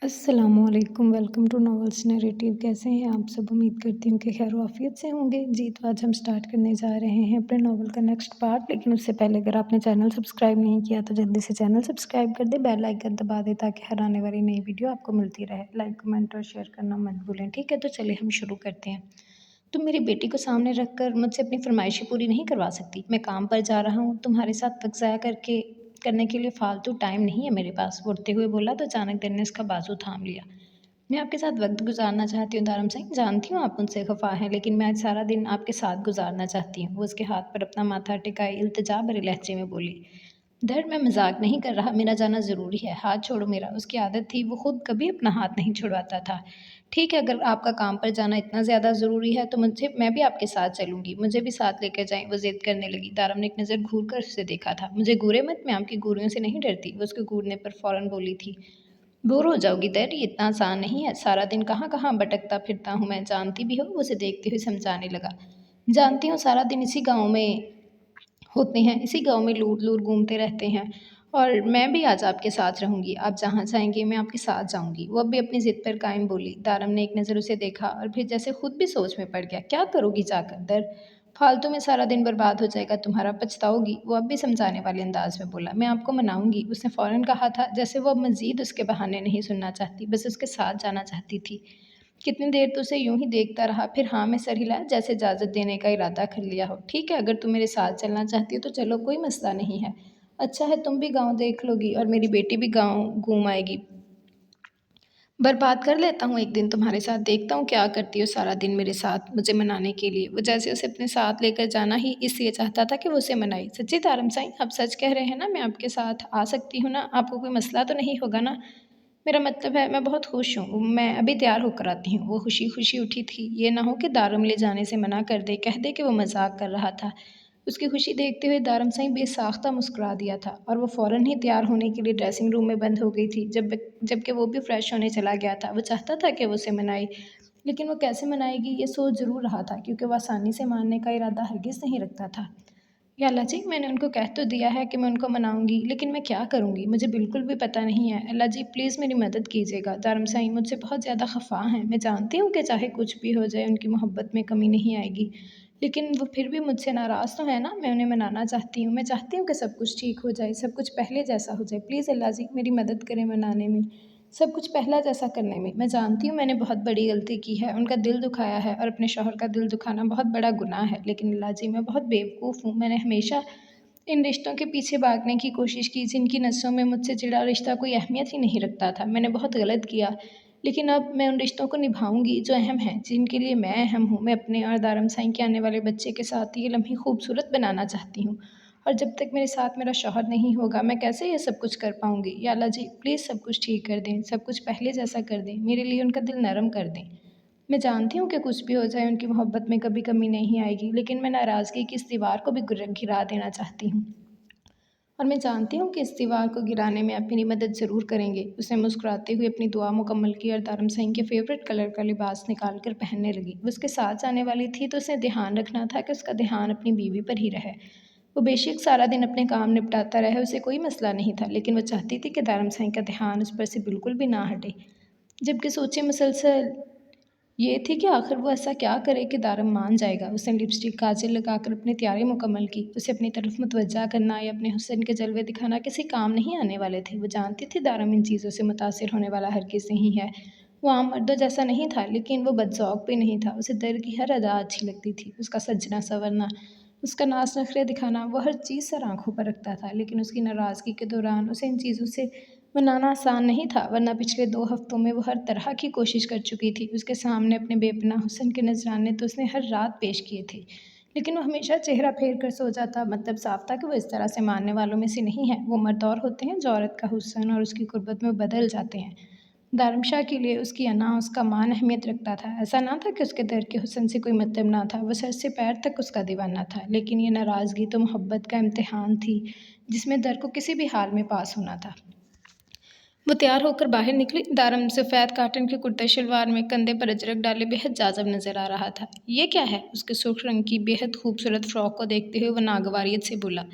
अस्सलामुअलैकुम, welcome to novels narrative. कैसे हैं आप सब? उम्मीद करती हूँ कि खैर आफियत से होंगे जी। तो आज हम स्टार्ट करने जा रहे हैं अपने नॉवल का नेक्स्ट पार्ट। लेकिन उससे पहले अगर आपने चैनल सब्सक्राइब नहीं किया तो जल्दी से चैनल सब्सक्राइब कर दे, बेल आइकन दबा दे ताकि हर आने वाली नई वीडियो आपको मिलती रहे। लाइक कमेंट और शेयर करना मत भूलें, ठीक है? तो चलिए हम शुरू करते हैं। तुम मेरी बेटी को सामने रख कर मुझसे अपनी फरमाइशें पूरी नहीं करवा सकती। मैं काम पर जा रहा हूँ, तुम्हारे साथ वक्त ज़ाया करने के लिए फालतू टाइम नहीं है मेरे पास। उठते हुए बोला तो अचानक दिल ने उसका बाजू थाम लिया। मैं आपके साथ वक्त गुजारना चाहती हूँ दारम सिंह। जानती हूँ आप मुझसे खफा हैं, लेकिन मैं आज सारा दिन आपके साथ गुजारना चाहती हूँ। वो उसके हाथ पर अपना माथा टिकाए इल्तिजा भरे लहजे में बोली। दर्द, मैं मजाक नहीं कर रहा, मेरा जाना ज़रूरी है। हाथ छोड़ो मेरा। उसकी आदत थी, वो खुद कभी अपना हाथ नहीं छुड़वाता था। ठीक है, अगर आपका काम पर जाना इतना ज़्यादा ज़रूरी है तो मैं भी आपके साथ चलूँगी। मुझे भी साथ लेकर जाएं। वो ज़िद करने लगी। दारम ने एक नज़र घूर कर उसे देखा था। मुझे घूरे मत, मैं आपकी घूरियों से नहीं डरती। वो उसके घूरने पर फ़ौरन बोली थी। बोर हो जाओगी दर, ये इतना आसान नहीं है। सारा दिन कहाँ कहाँ भटकता फिरता हूँ मैं, जानती भी हो। वो उसे देखते हुए समझाने लगा। जानती हूँ, सारा दिन इसी गाँव में होते हैं, इसी गाँव में लूट लूट घूमते रहते हैं। और मैं भी आज आपके साथ रहूँगी। आप जहाँ जाएंगे मैं आपके साथ जाऊँगी। वो अब भी अपनी ज़िद पर कायम बोली। दारम ने एक नज़र उसे देखा और फिर जैसे खुद भी सोच में पड़ गया। क्या करोगी जाकर दर? फालतू में सारा दिन बर्बाद हो जाएगा तुम्हारा, पछताओगी। वो अब भी समझाने वाले अंदाज में बोला। मैं आपको मनाऊंगी। उसने फ़ौरन कहा था, जैसे वो अब मज़ीद उसके बहाने नहीं सुनना चाहती, बस उसके साथ जाना चाहती थी। कितनी देर तो उसे यूं ही देखता रहा, फिर हाँ में सर हिलाया जैसे इजाज़त देने का इरादा कर लिया हो। ठीक है, अगर तुम मेरे साथ चलना चाहती हो तो चलो, कोई मसला नहीं है। अच्छा है, तुम भी गाँव देख लोगी और मेरी बेटी भी गाँव घूम आएगी। बर्बाद कर लेता हूँ एक दिन तुम्हारे साथ, देखता हूँ क्या करती हो सारा दिन मेरे साथ मुझे मनाने के लिए। वो जैसे उसे अपने साथ लेकर जाना ही इसलिए चाहता था कि वो उसे मनाए। सच्ची तारम साईं, आप सच कह रहे हैं ना? मैं आपके साथ आ सकती हूँ ना? आपको कोई मसला तो नहीं होगा ना? मेरा मतलब है, मैं बहुत खुश हूँ, मैं अभी तैयार होकर आती हूँ। वो खुशी खुशी उठी थी। ये ना हो कि दारम ले जाने से मना कर दे, कह दे कि वो मजाक कर रहा था। उसकी खुशी देखते हुए दारम साईं बेसाख्ता मुस्कुरा दिया था और वो फ़ौरन ही तैयार होने के लिए ड्रेसिंग रूम में बंद हो गई थी। जबकि वो भी फ्रेश होने चला गया था। वो चाहता था कि वो उसे मनाए, लेकिन वो कैसे मनाएगी ये सोच ज़रूर रहा था, क्योंकि वह आसानी से मानने का इरादा हरगिज़ नहीं रखता था। या अल्लाह जी, मैंने उनको कह तो दिया है कि मैं उनको मनाऊंगी, लेकिन मैं क्या करूंगी मुझे बिल्कुल भी पता नहीं है। अल्लाह जी प्लीज़ मेरी मदद कीजिएगा। दारम साईं मुझसे बहुत ज़्यादा खफा हैं। मैं जानती हूँ कि चाहे कुछ भी हो जाए उनकी मोहब्बत में कमी नहीं आएगी, लेकिन वो फिर भी मुझसे नाराज़ तो है ना? मैं उन्हें मनाना चाहती हूँ। मैं चाहती हूँ कि सब कुछ ठीक हो जाए, सब कुछ पहले जैसा हो जाए। प्लीज़ अल्लाह जी मेरी मदद करें मनाने में, सब कुछ पहला जैसा करने में। मैं जानती हूँ मैंने बहुत बड़ी गलती की है, उनका दिल दुखाया है और अपने शौहर का दिल दुखाना बहुत बड़ा गुनाह है। लेकिन अल्लाह जी मैं बहुत बेवकूफ़ हूँ। मैंने हमेशा इन रिश्तों के पीछे भागने की कोशिश की जिनकी नसों में मुझसे जुड़ा रिश्ता कोई अहमियत ही नहीं रखता था। मैंने बहुत गलत किया, लेकिन अब मैं उन रिश्तों को निभाऊंगी जो अहम हैं, जिनके लिए मैं अहम हूँ। मैं अपने और दारम साईं के आने वाले बच्चे के साथ ये लम्हे खूबसूरत बनाना चाहती हूँ। और जब तक मेरे साथ मेरा शौहर नहीं होगा, मैं कैसे ये सब कुछ कर पाऊँगी? या अल्लाह जी प्लीज़ सब कुछ ठीक कर दें, सब कुछ पहले जैसा कर दें, मेरे लिए उनका दिल नरम कर दें। मैं जानती हूँ कि कुछ भी हो जाए उनकी मोहब्बत में कभी कमी नहीं आएगी, लेकिन मैं नाराज़गी की इस दीवार को भी गिरा देना चाहती हूँ। और मैं जानती हूँ कि इस दीवार को गिराने में आप मेरी मदद ज़रूर करेंगे। उसने मुस्कुराते हुए अपनी दुआ मुकम्मल की और दारम सिंह के फेवरेट कलर का लिबास निकाल कर पहनने लगी। वो उसके साथ जाने वाली थी तो उसे ध्यान रखना था कि उसका ध्यान अपनी बीवी पर ही रहे। वो बेशक सारा दिन अपने काम निपटाता रहे, उसे कोई मसला नहीं था, लेकिन वो चाहती थी कि दारम सिंह का ध्यान उस पर से बिल्कुल भी ना हटे। जबकि सोचे मुसलसल ये थी कि आखिर वो ऐसा क्या करे कि दारम मान जाएगा। उसने लिपस्टिक काजल लगाकर अपनी तैयारी मुकम्मल की। उसे अपनी तरफ मुतवज्जा करना या अपने हुस्न के जलवे दिखाना किसी काम नहीं आने वाले थे। वो जानती थी दारम इन चीज़ों से मुतासिर होने वाला हरगिज़ नहीं है। वो आम मर्दों जैसा नहीं था, लेकिन वो बदज़ौक़ भी नहीं था। उसे दर की हर अदा अच्छी लगती थी। उसका सजना संवरना, उसका नाज़ नखरे दिखाना, वो हर चीज़ सर आँखों पर रखता था। लेकिन उसकी नाराज़गी के दौरान उसे इन चीज़ों से मनाना आसान नहीं था, वरना पिछले 2 हफ्तों में वो हर तरह की कोशिश कर चुकी थी। उसके सामने अपने बेपनाह हुस्न के नज़राने तो उसने हर रात पेश किए थे, लेकिन वो हमेशा चेहरा फेर कर सो जाता। मतलब साफ था कि वो इस तरह से मानने वालों में से नहीं है। वो मर्द और होते हैं जो औरत का हुस्न और उसकी कुर्बत में बदल जाते हैं। दारमशाह के लिए उसकी अना, उसका मान अहमियत रखता था। ऐसा ना था कि उसके दर के हुस्न से कोई मतलब ना था, वो सर से पैर तक उसका दीवाना था। लेकिन ये नाराज़गी तो मोहब्बत का इम्तिहान थी, जिसमें दर को किसी भी हाल में पास होना था। वो तैयार होकर बाहर निकली। दारम सफ़ेद काटन के कुर्ते शलवार में कंधे पर अजरक डाले बेहद जाज़ब नज़र आ रहा था। ये क्या है? उसके सुर्ख रंग की बेहद खूबसूरत फ़्रॉक को देखते हुए वह नागवारियत से बोला।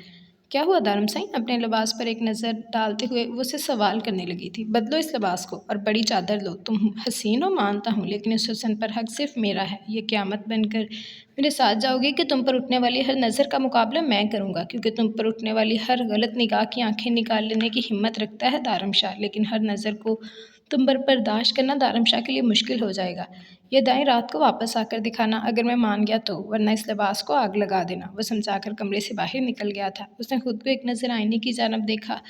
क्या हुआ दारम साईं? अपने लिबास पर एक नज़र डालते हुए वो उससे सवाल करने लगी थी। बदलो इस लिबास को और बड़ी चादर लो। तुम हसीन हो मानता हूँ, लेकिन इस हुस्न पर हक सिर्फ मेरा है। ये क़यामत बनकर मेरे साथ जाओगी कि तुम पर उठने वाली हर नज़र का मुकाबला मैं करूँगा, क्योंकि तुम पर उठने वाली हर गलत निगाह की आंखें निकाल लेने की हिम्मत रखता है दारमशाह, लेकिन हर नज़र को तुम पर बर्दाश्त करना दारमशाह के लिए मुश्किल हो जाएगा। ये दाएँ रात को वापस आकर दिखाना, अगर मैं मान गया तो, वरना इस लिबास को आग लगा देना। वो समझाकर कमरे से बाहर निकल गया था। उसने खुद को एक नज़र आईने की जानब देखा।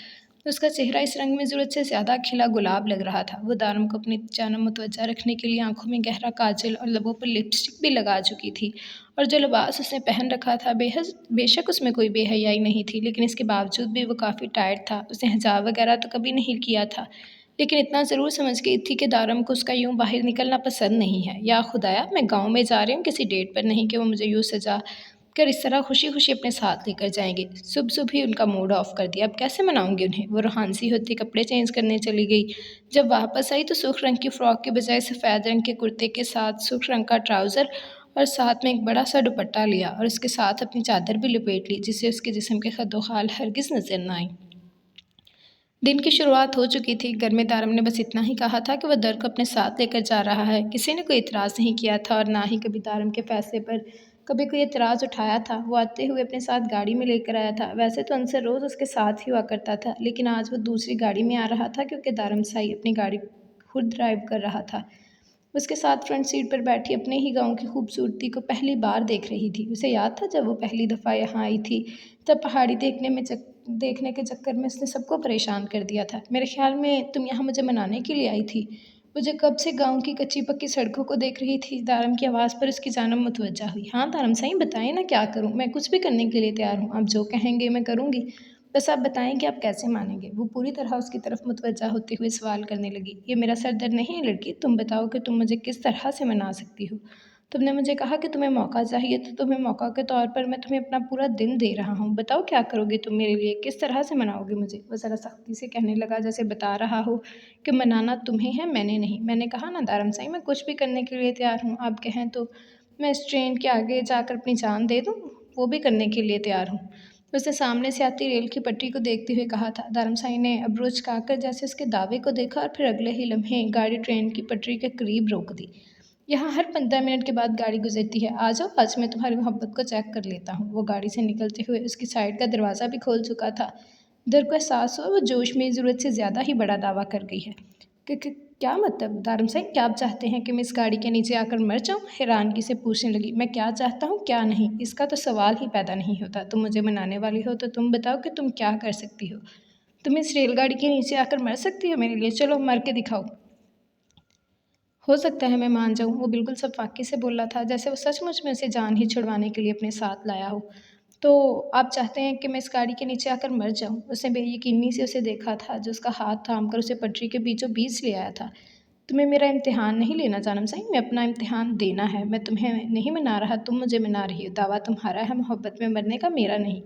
उसका चेहरा इस रंग में ज़रूरत से ज़्यादा खिला गुलाब लग रहा था। वो दारम को अपनी जानब मुतवज्जा रखने के लिए आंखों में गहरा काजल और लबों पर लिपस्टिक भी लगा चुकी थी, और जो लिबास उसने पहन रखा था बेशक उसमें कोई बेहयाई नहीं थी, लेकिन इसके बावजूद भी वो काफ़ी टाइट था। उसने हिजाब वगैरह तो कभी नहीं किया था, लेकिन इतना ज़रूर समझ गई थी कि दारम को उसका यूँ बाहर निकलना पसंद नहीं है। या खुदाया, मैं गाँव में जा रही हूँ किसी डेट पर, नहीं कि वो मुझे यूँ सजा कर इस तरह खुशी-खुशी अपने साथ लेकर जाएँगे। सुबह-सुबह ही उनका मूड ऑफ कर दिया। अब कैसे मनाऊँगी उन्हें? वो रूहानसी होती कपड़े चेंज करने चली गई। जब वापस आई तो सुर्ख रंग की फ्रॉक के बजाय सफ़ेद रंग के कुर्ते के साथ सुर्ख रंग का ट्राउज़र और साथ में एक बड़ा-सा दुपट्टा लिया, और उसके साथ अपनी चादर भी लपेट ली, जिससे उसके जिस्म के खद्दो-खाल हरगिज़ नज़र न आएँ। दिन की शुरुआत हो चुकी थी। घर में दारम ने बस इतना ही कहा था कि वह दर को अपने साथ लेकर जा रहा है। किसी ने कोई इतराज़ नहीं किया था, और ना ही कभी दारम के फ़ैसले पर कभी कोई इतराज़ उठाया था। वो आते हुए अपने साथ गाड़ी में लेकर आया था। वैसे तो अनसर रोज़ उसके साथ ही हुआ करता था, लेकिन आज वो दूसरी गाड़ी में आ रहा था, क्योंकि दारम साई अपनी गाड़ी खुद ड्राइव कर रहा था। उसके साथ फ्रंट सीट पर बैठी अपने ही गाँव की खूबसूरती को पहली बार देख रही थी। उसे याद था जब वो पहली दफ़ा यहाँ आई थी, तब पहाड़ी देखने के चक्कर में उसने सबको परेशान कर दिया था। मेरे ख़्याल में तुम यहाँ मुझे मनाने के लिए आई थी। मुझे कब से गाँव की कच्ची-पक्की सड़कों को देख रही थी। दारम की आवाज़ पर उसकी जानब मुतवज्जा हुई। हाँ दारम साईं, बताइए ना क्या करूँ? मैं कुछ भी करने के लिए तैयार हूँ। आप जो कहेंगे मैं करूँगी। बस आप बताएँ कि आप कैसे मानेंगे? वो पूरी तरह उसकी तरफ मुतवज्जा होते हुए सवाल करने लगी। ये मेरा सर दर्द नहीं है लड़की, तुम बताओ कि तुम मुझे किस तरह से मना सकती हो? तुमने मुझे कहा कि तुम्हें मौका चाहिए, तो तुम्हें मौका के तौर पर मैं तुम्हें अपना पूरा दिन दे रहा हूँ। बताओ क्या करोगे तुम मेरे लिए? किस तरह से मनाओगे मुझे? वो ज़रा सख्ती से कहने लगा, जैसे बता रहा हो कि मनाना तुम्हें है, मैंने नहीं। मैंने कहा ना दारम साईं, मैं कुछ भी करने के लिए तैयार हूँ। आप कहें तो मैं इस ट्रेन के आगे जाकर अपनी जान दे दूँ, वो भी करने के लिए तैयार हूँ। उसने सामने से आती रेल की पटरी को देखते हुए कहा था। दारम साईं ने अब्रू उचकाकर जैसे उसके दावे को देखा, और फिर अगले ही लम्हे गाड़ी ट्रेन की पटरी के करीब रोक दी। यहाँ हर 15 मिनट के बाद गाड़ी गुजरती है। आ जाओ, आज मैं तुम्हारी मोहब्बत को चेक कर लेता हूँ। वो गाड़ी से निकलते हुए उसकी साइड का दरवाज़ा भी खोल चुका था। दर को एहसास हुआ वो जोश में ज़रूरत से ज़्यादा ही बड़ा दावा कर गई है। कि क्या मतलब दारम साईं, क्या आप चाहते हैं कि मैं इस गाड़ी के नीचे आकर मर जाऊँ? हैरानगी से पूछने लगी। मैं क्या चाहता हूँ क्या नहीं, इसका तो सवाल ही पैदा नहीं होता। तुम मुझे मनाने वाली हो तो तुम बताओ कि तुम क्या कर सकती हो? तुम इस रेलगाड़ी के नीचे आकर मर सकती हो मेरे लिए? चलो मर के दिखाओ। हो सकता है मैं मान जाऊँ। वो बिल्कुल सफाकी से बोला था, जैसे वो सचमुच में उसे जान ही छुड़वाने के लिए अपने साथ लाया हो। तो आप चाहते हैं कि मैं इस गाड़ी के नीचे आकर मर जाऊँ? उसने बेयकीनी से उसे देखा था, जो उसका हाथ थाम कर उसे पटरी के बीचों-बीच ले आया था। तुम्हें मेरा इम्तिहान नहीं लेना जानम साईं, मैं अपना इम्तिहान देना है। मैं तुम्हें नहीं मना रहा, तुम मुझे मना रही हो। दावा तुम्हारा है मोहब्बत में मरने का, मेरा नहीं।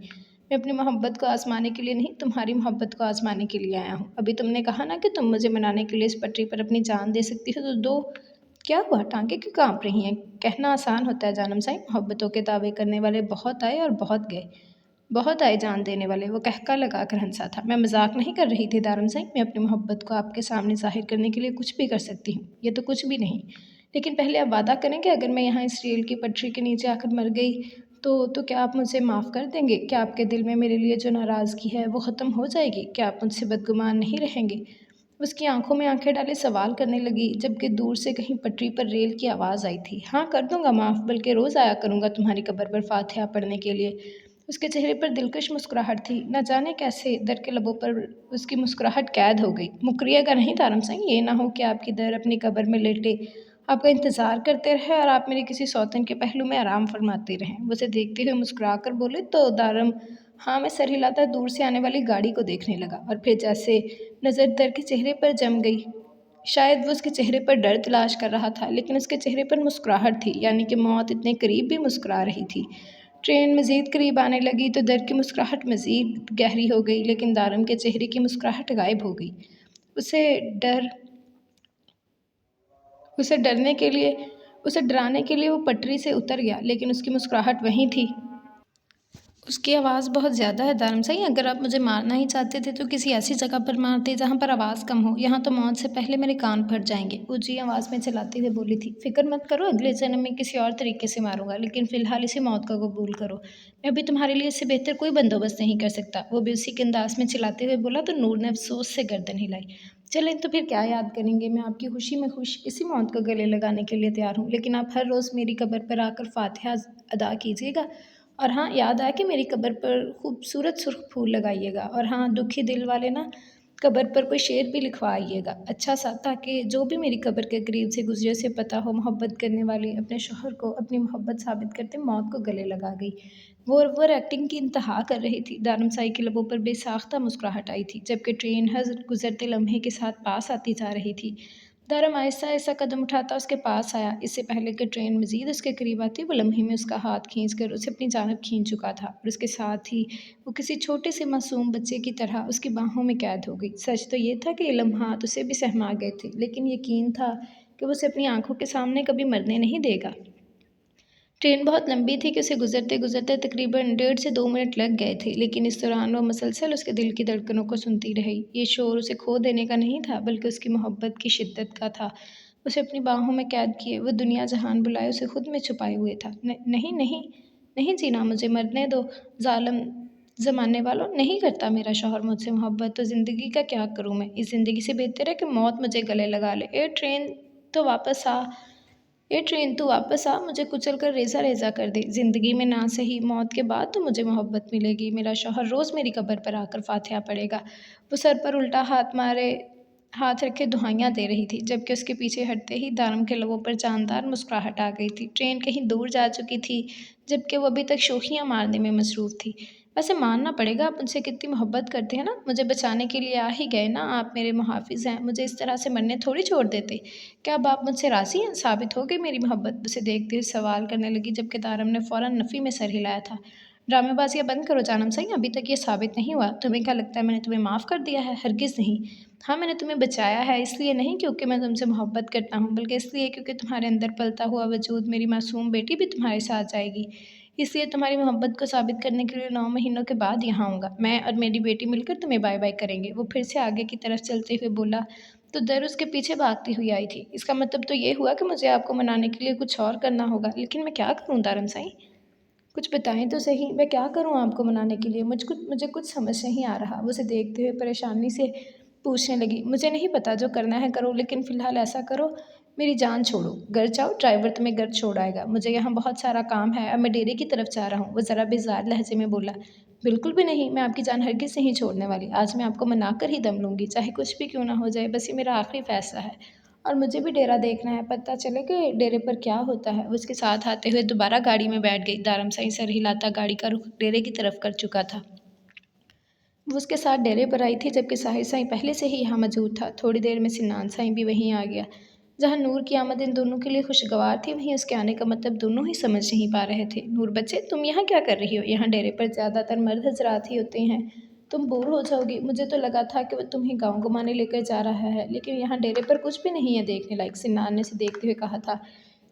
मैं अपनी मोहब्बत को आज़माने के लिए नहीं, तुम्हारी मोहब्बत को आज़माने के लिए आया हूँ। अभी तुमने कहा ना कि तुम मुझे मनाने के लिए इस पटरी पर अपनी जान दे सकती हो, तो दो। क्या हुआ, टाँगें क्यों काँप रही हैं? कहना आसान होता है जानम साईं, मोहब्बतों के दावे करने वाले बहुत आए और बहुत गए। बहुत आए जान देने वाले। वो कहका लगाकर हँसा था। मैं मज़ाक नहीं कर रही थी दारम साईं, मैं अपनी मोहब्बत को आपके सामने ज़ाहिर करने के लिए कुछ भी कर सकती हूँ। ये तो कुछ भी नहीं। लेकिन पहले आप वादा करें कि अगर मैं यहाँ इस रेल की पटरी के नीचे आकर मर गई, तो क्या आप मुझे माफ़ कर देंगे? क्या आपके दिल में मेरे लिए जो नाराज़गी है वो ख़त्म हो जाएगी? क्या आप मुझसे बदगुमान नहीं रहेंगे? उसकी आँखों में आँखें डाले सवाल करने लगी, जबकि दूर से कहीं पटरी पर रेल की आवाज़ आई थी। हाँ, कर दूँगा माफ़, बल्कि रोज़ आया करूँगा तुम्हारी कब्र पर फ़ातिहा पढ़ने के लिए। उसके चेहरे पर दिलकश मुस्कुराहट थी। न जाने कैसे दर के लबों पर उसकी मुस्कुराहट कैद हो गई। मुकरिएगा नहीं तारम सिंह, ये ना हो कि आपकी दर अपनी कब्र में लेटे आपका इंतज़ार करते रहे और आप मेरे किसी सौतन के पहलू में आराम फरमाते रहें। वो उसे देखते हुए मुस्कुरा कर बोले तो दारम हाँ में सर हिलाता दूर से आने वाली गाड़ी को देखने लगा, और फिर जैसे नज़र दर के चेहरे पर जम गई। शायद वो उसके चेहरे पर डर तलाश कर रहा था, लेकिन उसके चेहरे पर मुस्कुराहट थी, यानी कि मौत इतने करीब भी मुस्कुरा रही थी। ट्रेन मज़ीद करीब आने लगी तो दर की मुस्कुराहट मज़ीद गहरी हो गई, लेकिन दारम के चेहरे की मुस्कुराहट गायब हो गई। उसे डर उसे डरने के लिए उसे डराने के लिए वो पटरी से उतर गया, लेकिन उसकी मुस्कुराहट वहीं थी। उसकी आवाज़ बहुत ज़्यादा है दारमसाई। अगर आप मुझे मारना ही चाहते थे तो किसी ऐसी जगह पर मारते जहाँ पर आवाज़ कम हो। यहाँ तो मौत से पहले मेरे कान फट जाएंगे। ऊँची आवाज़ में चिल्लाते हुए बोली थी। फिक्र मत करो, अगले जन्म में किसी और तरीके से मारूंगा, लेकिन फ़िलहाल इसी मौत का कबूल करो। मैं अभी तुम्हारे लिए इससे बेहतर कोई बंदोबस्त नहीं कर सकता। वो भी उसी के अंदाज में चिल्लाते हुए बोला तो नूर ने अफसोस से गर्दन हिलाई। चलें तो फिर क्या याद करेंगे। मैं आपकी खुशी में खुश इसी मौत को गले लगाने के लिए तैयार हूँ, लेकिन आप हर रोज़ मेरी कब्र पर आकर फातिहा अदा कीजिएगा। और हाँ, याद आया कि मेरी कब्र पर खूबसूरत सुर्ख फूल लगाइएगा। और हाँ, दुखी दिल वाले ना कब्र पर कोई शेर भी लिखवाइएगा अच्छा सा, ताकि जो भी मेरी कब्र के करीब से गुजरे उसे पता हो मोहब्बत करने वाली अपने शोहर को अपनी मोहब्बत साबित करते मौत को गले लगा गई। वो एक्टिंग की इंतहा कर रही थी। दारमसाई के लबों पर बेसाख्ता मुस्कुराहट आई थी, जबकि ट्रेन हर गुजरते लम्हे के साथ पास आती जा रही थी। दारम आहिस्ता आहिस्ता कदम उठाता उसके पास आया। इससे पहले कि ट्रेन मज़ीद उसके करीब आती, वो लम्हे में उसका हाथ खींचकर उसे अपनी जानब खींच चुका था, और उसके साथ ही वो किसी छोटे से मासूम बच्चे की तरह उसकी बाहों में कैद हो गई। सच तो ये था कि ये लम्हात उसे भी सहमा गए थे, लेकिन यकीन था कि वो उसे अपनी आंखों के सामने कभी मरने नहीं देगा। ट्रेन बहुत लंबी थी कि उसे गुजरते गुजरते तकरीबन 1.5 से 2 मिनट लग गए थे, लेकिन इस दौरान वो मुसलसल उसके दिल की धड़कनों को सुनती रही। ये शोर उसे खो देने का नहीं था, बल्कि उसकी मोहब्बत की शिद्दत का था। उसे अपनी बाहों में कैद किए वो दुनिया जहान बुलाए उसे खुद में छुपाए हुए था। नहीं नहीं, नहीं जीना, मुझे मरने दो। जालिम ज़माने वालों, नहीं करता मेरा शौहर मुझसे मोहब्बत, तो ज़िंदगी का क्या करूँ मैं। इस ज़िंदगी से बेहतर है कि मौत मुझे गले लगा ले। ए ट्रेन, तो वापस आ। ये ट्रेन, तू वापस आ, मुझे कुचल कर रेज़ा रेज़ा कर दे। ज़िंदगी में ना सही, मौत के बाद तो मुझे मोहब्बत मिलेगी। मेरा शौहर रोज़ मेरी कब्र पर आकर फातिहा पढ़ेगा। वो सर पर उल्टा हाथ रखे दुहाइयाँ दे रही थी, जबकि उसके पीछे हटते ही दारम के लबों पर जानदार मुस्कुराहट आ गई थी। ट्रेन कहीं दूर जा चुकी थी, जबकि वो अभी तक शोखियाँ मारने में मसरूफ़ थी। वैसे मानना पड़ेगा, आप उनसे कितनी मोहब्बत करते हैं ना। मुझे बचाने के लिए आ ही गए ना, आप मेरे मुहाफ़िज़ हैं। मुझे इस तरह से मरने थोड़ी छोड़ देते। क्या अब आप मुझसे राज़ी हैं? साबित हो गई मेरी मोहब्बत? उसे देखते हुए सवाल करने लगी, जबकि तारम ने फ़ौरन नफ़ी में सर हिलाया था। ड्रामेबाज़ियाँ बंद करो जानम सही, अभी तक ये साबित नहीं हुआ। तुम्हें क्या लगता है मैंने तुम्हें माफ़ कर दिया है? हरगिज़ नहीं। हाँ, मैंने तुम्हें बचाया है, इसलिए नहीं क्योंकि मैं तुमसे मोहब्बत करता हूँ, बल्कि इसलिए क्योंकि तुम्हारे अंदर पलता हुआ वजूद मेरी मासूम बेटी भी तुम्हारे साथ जाएगी। इसलिए तुम्हारी मोहब्बत को साबित करने के लिए 9 महीनों के बाद यहाँ आऊँगा। मैं और मेरी बेटी मिलकर तुम्हें बाय-बाय करेंगे। वो फिर से आगे की तरफ चलते हुए बोला, तो दर उसके पीछे भागती हुई आई थी। इसका मतलब तो ये हुआ कि मुझे आपको मनाने के लिए कुछ और करना होगा, लेकिन मैं क्या करूँ दारम साईं? कुछ बताएँ तो सही, मैं क्या करूँ आपको मनाने के लिए? मुझे कुछ समझ नहीं आ रहा। वो उसे देखते हुए परेशानी से पूछने लगी, मुझे नहीं पता, जो करना है करो, लेकिन फ़िलहाल ऐसा करो, मेरी जान छोड़ो। घर जाओ, ड्राइवर तुम्हें घर छोड़ आएगा। मुझे यहाँ बहुत सारा काम है, अब मैं डेरे की तरफ जा रहा हूँ। वो ज़रा बेज़ार लहज़े में बोला, बिल्कुल भी नहीं, मैं आपकी जान हरगिज़ नहीं छोड़ने वाली। आज मैं आपको मना कर ही दम लूँगी, चाहे कुछ भी क्यों ना हो जाए, बस ये मेरा आखिरी फ़ैसला है। और मुझे भी डेरा देखना है, पता चले कि डेरे पर क्या होता है। वो उसके साथ आते हुए दोबारा गाड़ी में बैठ गई। दारमसाई सर हिलाता गाड़ी का रुख डेरे की तरफ कर चुका था। वो उसके साथ डेरे पर आई थी, जबकि साहिर साईं पहले से ही यहाँ मौजूद था। थोड़ी देर में सिनान साईं भी वहीं आ गया। जहाँ नूर की आमद इन दोनों के लिए खुशगवार थी, वहीं उसके आने का मतलब दोनों ही समझ नहीं पा रहे थे। नूर बच्चे, तुम यहाँ क्या कर रही हो? यहाँ डेरे पर ज़्यादातर मर्द हज़रात ही होते हैं, तुम बोर हो जाओगी। मुझे तो लगा था कि वो तुम्हें गाँव घुमाने लेकर जा रहा है, लेकिन यहाँ डेरे पर कुछ भी नहीं है देखने लायक। सिनान ने उसे देखते हुए कहा था।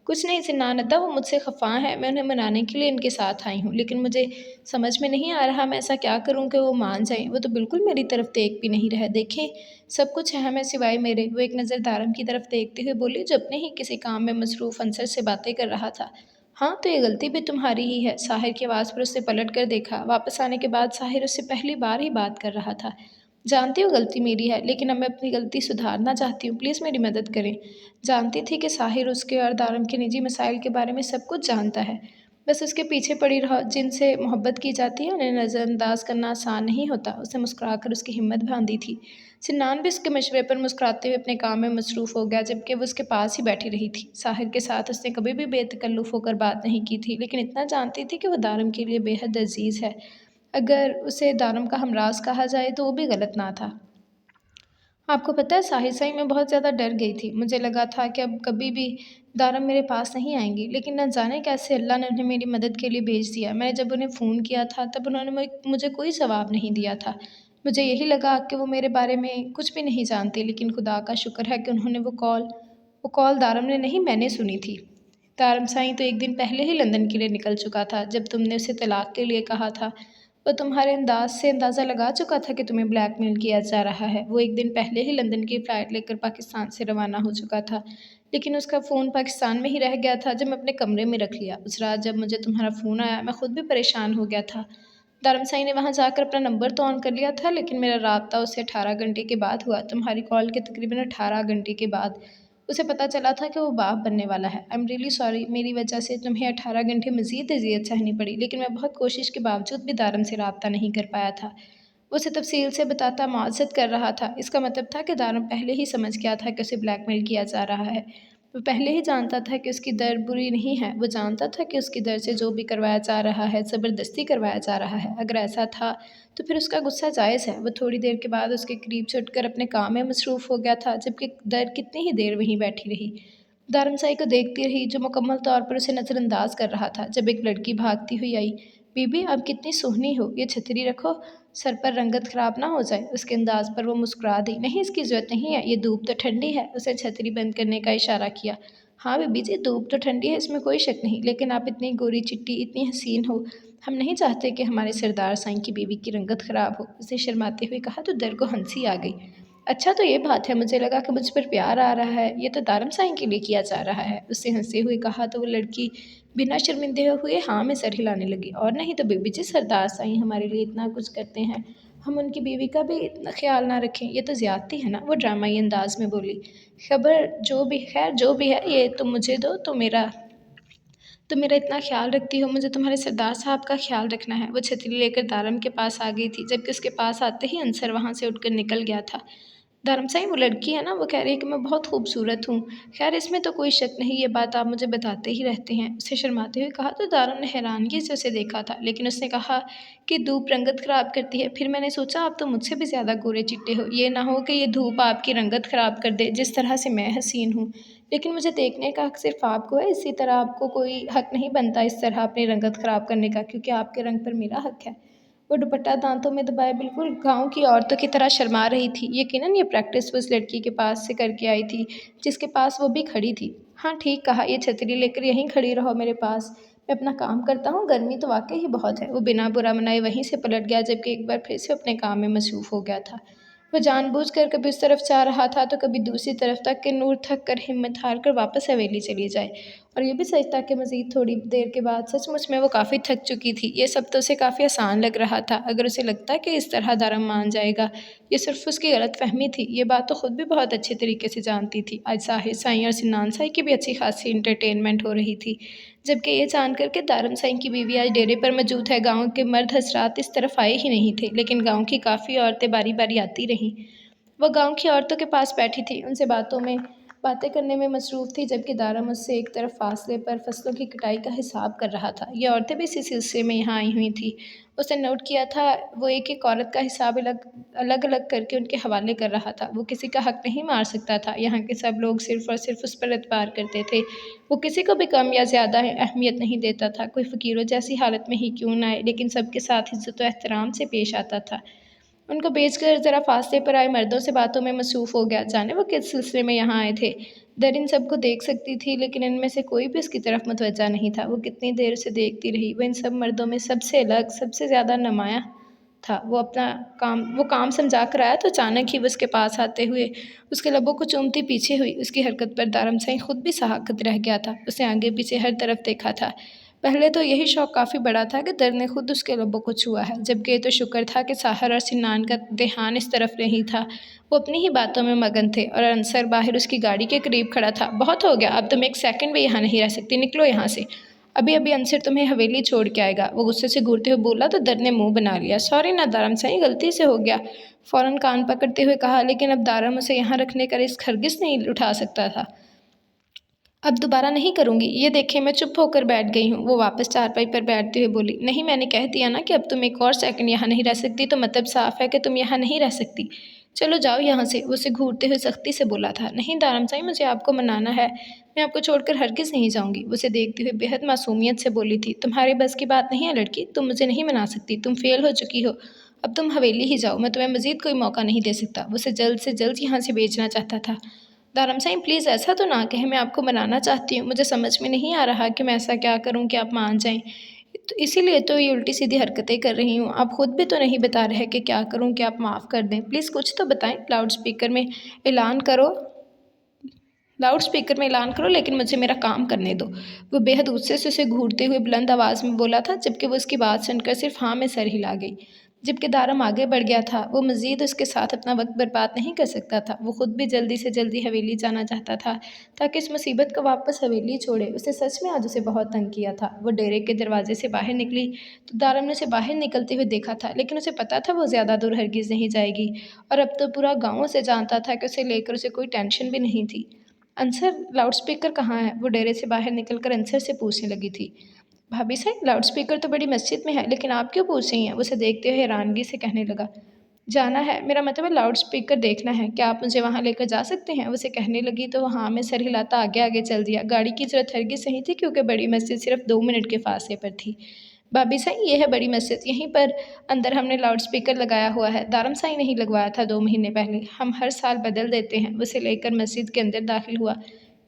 कुछ नहीं सिनान अद्दा, वो मुझसे खफ़ा हैं। मैं उन्हें मनाने के लिए इनके साथ आई हूँ, लेकिन मुझे समझ में नहीं आ रहा मैं ऐसा क्या करूँ कि वो मान जाएँ। वो तो बिल्कुल मेरी तरफ देख भी नहीं रहे। देखें, सब कुछ है हमें सिवाय मेरे। वो एक नज़र दारम की तरफ देखते हुए बोली, जो अपने ही किसी काम में मसरूफ़ अनसर से बातें कर रहा था। हाँ, तो ये गलती भी तुम्हारी ही है। साहिर की आवाज़ पर उसने पलट कर देखा। वापस आने के बाद साहिर उससे पहली बार ही बात कर रहा था। जानती हूँ गलती मेरी है, लेकिन अब मैं अपनी गलती सुधारना चाहती हूँ, प्लीज़ मेरी मदद करें। जानती थी कि साहिर उसके और दारम के निजी मसाइल के बारे में सब कुछ जानता है। बस उसके पीछे पड़ी रहो। जिनसे मोहब्बत की जाती है उन्हें नज़रअंदाज करना आसान नहीं होता। उसने मुस्कुराकर उसकी हिम्मत बांधी थी। सिनान भी उसके मशवरे पर मुस्कुराते हुए अपने काम में मसरूफ़ हो गया, जबकि वो उसके पास ही बैठी रही थी। साहिर के साथ उसने कभी भी बेतकल्लुफ़ होकर बात नहीं की थी, लेकिन इतना जानती थी कि वो दारम के लिए बेहद अज़ीज़ है। अगर उसे दारम का हमराज़ कहा जाए तो वो भी गलत ना था। आपको पता है साहिर साई, मैं बहुत ज़्यादा डर गई थी। मुझे लगा था कि अब कभी भी दारम मेरे पास नहीं आएँगी, लेकिन न जाने कैसे अल्लाह ने उन्हें मेरी मदद के लिए भेज दिया। मैंने जब उन्हें फ़ोन किया था तब उन्होंने मुझे कोई जवाब नहीं दिया था। मुझे यही लगा कि वो मेरे बारे में कुछ भी नहीं जानती, लेकिन खुदा का शुक्र है कि उन्होंने वो कॉल दारम ने नहीं, मैंने सुनी थी। तारम साईं तो एक दिन पहले ही लंदन के लिए निकल चुका था। जब तुमने उसे तलाक के लिए कहा था, वो तुम्हारे अंदाज से अंदाज़ा लगा चुका था कि तुम्हें ब्लैकमेल किया जा रहा है। वो एक दिन पहले ही लंदन की फ़्लाइट लेकर पाकिस्तान से रवाना हो चुका था, लेकिन उसका फ़ोन पाकिस्तान में ही रह गया था जब मैं अपने कमरे में रख लिया। उस रात जब मुझे तुम्हारा फ़ोन आया, मैं खुद भी परेशान हो गया था। तारम साईं ने वहाँ जाकर अपना नंबर तो ऑन कर लिया था, लेकिन मेरा राब्ता उससे 18 घंटे के बाद हुआ। तुम्हारी कॉल के तकरीबन 18 घंटे के बाद उसे पता चला था कि वो बाप बनने वाला है। आई एम रियली सॉरी, मेरी वजह से तुम्हें 18 घंटे मज़ीद अज़ियत सहनी पड़ी, लेकिन मैं बहुत कोशिश के बावजूद भी दारम से राब्ता नहीं कर पाया था। वो उसे तफ़सील से बताता मुआज़त कर रहा था। इसका मतलब था कि दारम पहले ही समझ गया था कि उसे ब्लैकमेल किया जा रहा है। वो पहले ही जानता था कि उसकी दर बुरी नहीं है। वो जानता था कि उसकी दर से जो भी करवाया जा रहा है, ज़बरदस्ती करवाया जा रहा है। अगर ऐसा था, तो फिर उसका गुस्सा जायज़ है। वो थोड़ी देर के बाद उसके करीब से उठकर अपने काम में मसरूफ़ हो गया था, जबकि दर कितनी ही देर वहीं बैठी रही। दारमसाई को देखती रही, जो मुकम्मल तौर पर उसे नज़रअंदाज कर रहा था। जब एक लड़की भागती हुई आई, बीबी आप कितनी सुहनी हो, ये छतरी रखो, सर पर रंगत ख़राब ना हो जाए। उसके अंदाज़ पर वो मुस्कुरा दी। नहीं, इसकी ज़रूरत नहीं है, ये धूप तो ठंडी है। उसे छतरी बंद करने का इशारा किया। हाँ बीबी जी, धूप तो ठंडी है, इसमें कोई शक नहीं, लेकिन आप इतनी गोरी चिट्टी, इतनी हसीन हो, हम नहीं चाहते कि हमारे सरदार साईं की बीवी की रंगत ख़राब हो। उसने शर्माते हुए कहा तो दर को हंसी आ गई। अच्छा तो ये बात है, मुझे लगा कि मुझ पर प्यार आ रहा है, ये तो दारम साईं के लिए किया जा रहा है। उससे हंसते हुए कहा तो वो लड़की बिना शर्मिंदे हुए हाँ में सर हिलाने लगी। और नहीं तो बीबी जी, सरदार साईं हमारे लिए इतना कुछ करते हैं, हम उनकी बीवी का भी इतना ख्याल ना रखें, ये तो ज़्यादती है ना। वो ड्रामाई अंदाज में बोली। खबर जो भी खैर जो भी है, ये तुम मुझे दो, तो मेरा इतना ख्याल रखती हो, मुझे तुम्हारे सरदार साहब का ख्याल रखना है। वो छतरी लेकर दारम के पास आ गई थी, जबकि उसके पास आते ही अंसर वहाँ से उठकर निकल गया था। दारम साईं, वो लड़की है ना, वो कह रही है कि मैं बहुत खूबसूरत हूँ। खैर इसमें तो कोई शक नहीं, ये बात आप मुझे बताते ही रहते हैं। उसे शर्माते हुए कहा तो दारम ने हैरानगी से उसे देखा था, लेकिन उसने कहा कि धूप रंगत ख़राब करती है। फिर मैंने सोचा आप तो मुझसे भी ज़्यादा गोरे चिट्टे हो, ये ना हो कि ये धूप आपकी रंगत ख़राब कर दे, जिस तरह से मैं हसीन हूँ। लेकिन मुझे देखने का हक़ सिर्फ़ आपको है, इसी तरह आपको कोई हक़ नहीं बनता इस तरह अपनी रंगत ख़राब करने का, क्योंकि आपके रंग पर मेरा हक़ है। वो दुपट्टा दांतों में दबाए बिल्कुल गाँव की औरतों की तरह शर्मा रही थी। यकीनन ये प्रैक्टिस वो उस लड़की के पास से करके आई थी, जिसके पास वो भी खड़ी थी। हाँ ठीक कहा, ये छतरी लेकर यहीं खड़ी रहो मेरे पास, मैं अपना काम करता हूँ, गर्मी तो वाक़ई ही बहुत है। वो बिना बुरा मनाए वहीं से पलट गया, जबकि एक बार फिर से अपने काम में मसरूफ़ हो गया था। वो जानबूझकर कभी उस तरफ जा रहा था तो कभी दूसरी तरफ, तक कि नूर थक कर हिम्मत हार कर वापस हवेली चली जाए। और ये भी सच था कि मज़ीद थोड़ी देर के बाद सचमुच में वो काफ़ी थक चुकी थी। ये सब तो उसे काफ़ी आसान लग रहा था। अगर उसे लगता कि इस तरह दारम मान जाएगा, ये सिर्फ उसकी गलतफ़हमी थी। ये बात तो खुद भी बहुत अच्छे तरीके से जानती थी। आज साहिर साईं और सिनान साईं की भी अच्छी खासी इंटरटेनमेंट हो रही थी, जबकि ये जानकर के दारम साईं की बीवी आज डेरे पर मौजूद है। गाँव के मर्द हज़रात इस तरफ आए ही नहीं थे, लेकिन गाँव की काफ़ी औरतें बारी बारी आती रहीं। वह गाँव की औरतों के पास बैठी थी, उनसे बातें करने में मसरूफ़ थी, जबकि दारम उससे एक तरफ फासले पर फसलों की कटाई का हिसाब कर रहा था। ये औरतें भी इसी सिलसिले में यहाँ आई हुई थी। उसने नोट किया था, वो एक एक औरत का हिसाब अलग अलग करके उनके हवाले कर रहा था। वो किसी का हक़ नहीं मार सकता था। यहाँ के सब लोग सिर्फ़ और सिर्फ़ उस पर एतबार करते थे। वो किसी को भी कम या ज़्यादा अहमियत नहीं देता था। कोई फ़कीरों जैसी हालत में ही क्यों ना आए, लेकिन सबके साथ इज़्ज़त व एहतराम से पेश आता था। उनको बेचकर ज़रा फासले पर आए मर्दों से बातों में मसरूफ़ हो गया। जाने वो किस सिलसिले में यहाँ आए थे। दर इन सबको देख सकती थी, लेकिन इनमें से कोई भी उसकी तरफ मुतवज्जा नहीं था। वो कितनी देर से देखती रही। वो इन सब मर्दों में सबसे अलग, सबसे ज़्यादा नुमायाँ था। वो काम समझा कर आया तो अचानक ही वो उसके पास आते हुए उसके लबों को चूमती पीछे हुई। उसकी हरकत पर दारम साईं खुद भी सहाकत रह गया था। उसने आगे पीछे हर तरफ देखा था। पहले तो यही शौक़ काफ़ी बड़ा था कि दर ने खुद उसके लबों को छुआ है, जबकि ये तो शुक्र था कि साहर और सिनान का ध्यान इस तरफ नहीं था। वो अपनी ही बातों में मगन थे और अंसर बाहर उसकी गाड़ी के करीब खड़ा था। बहुत हो गया, अब तुम एक सेकंड भी यहाँ नहीं रह सकती, निकलो यहाँ से। अभी अभी अंसर तुम्हें हवेली छोड़ के आएगा। वो गुस्से से घूरते हुए बोला तो दर ने मुंह बना लिया। सॉरी ना दारम साईं, गलती से हो गया, फ़ौरन कान पकड़ते हुए कहा। लेकिन अब दारम उसे यहाँ रखने का रिस्क हरगिज़ नहीं उठा सकता था। अब दोबारा नहीं करूँगी, ये देखें मैं चुप होकर बैठ गई हूँ। वो वापस चारपाई पर बैठते हुए बोली, नहीं मैंने कह दिया ना कि अब तुम एक और सेकंड यहाँ नहीं रह सकती, तो मतलब साफ़ है कि तुम यहाँ नहीं रह सकती। चलो जाओ यहाँ से, वो उसे घूरते हुए सख्ती से बोला था। नहीं दारम साईं, मुझे आपको मनाना है, मैं आपको छोड़कर हरगिज़ नहीं जाऊँगी। उसे देखते हुए बेहद मासूमियत से बोली थी, तुम्हारे बस की बात नहीं है लड़की, तुम मुझे नहीं मना सकती, तुम फ़ेल हो चुकी हो। अब तुम हवेली ही जाओ, मैं तुम्हें मज़ीद कोई मौका नहीं दे सकता। वो उसे जल्द से जल्द यहाँ से भेजना चाहता था। दारम साईं प्लीज़ ऐसा तो ना कहें, मैं आपको मनाना चाहती हूँ, मुझे समझ में नहीं आ रहा कि मैं ऐसा क्या करूँ कि आप मान जाएँ। तो इसीलिए तो ये उल्टी-सीधी हरकतें कर रही हूँ। आप खुद भी तो नहीं बता रहे कि क्या करूँ कि आप माफ़ कर दें। प्लीज़ कुछ तो बताएँ, लाउड स्पीकर में ऐलान करो, लाउड स्पीकर में ऐलान करो, लेकिन मुझे मेरा काम करने दो। वो बेहद गुस्से से उसे घूरते हुए बुलंद आवाज़ में बोला था, जबकि वो उसकी बात सुनकर सिर्फ़ हाँ में सर हिला गई। जबकि दारम आगे बढ़ गया था, वो मज़ीद उसके साथ अपना वक़्त बर्बाद नहीं कर सकता था। वो खुद भी जल्दी से जल्दी हवेली जाना चाहता था, ताकि इस मुसीबत को वापस हवेली छोड़े। उसे सच में आज उसे बहुत तंग किया था। वो डेरे के दरवाज़े से बाहर निकली, तो दारम ने उसे बाहर निकलते हुए देखा था, लेकिन उसे पता था वो ज़्यादा दूर हरगिज़ नहीं जाएगी। और अब तो पूरा गाँव उसे जानता था कि उसे लेकर उसे कोई टेंशन भी नहीं थी। अंसर, लाउडस्पीकर कहाँ है? वो डेरे से बाहर निकलकर अंसर से पूछने लगी थी। भाभी साहब, लाउडस्पीकर तो बड़ी मस्जिद में है, लेकिन आप क्यों पूछ रही हैं? उसे देखते हुए हैरानगी से कहने लगा। जाना है, मेरा मतलब है लाउडस्पीकर देखना है, क्या आप मुझे वहाँ लेकर जा सकते हैं? उसे कहने लगी तो वो हाँ में सर हिलाता आगे आगे चल दिया। गाड़ी की ज़रूरत हरगिज़ नहीं थी, क्योंकि बड़ी मस्जिद सिर्फ 2 मिनट के फासले पर थी। भाभी साईं, ये है बड़ी मस्जिद, यहीं पर अंदर हमने लाउडस्पीकर लगाया हुआ है। दारम साईं ने ही लगवाया था 2 महीने पहले, हम हर साल बदल देते हैं। उसे लेकर मस्जिद के अंदर दाखिल हुआ।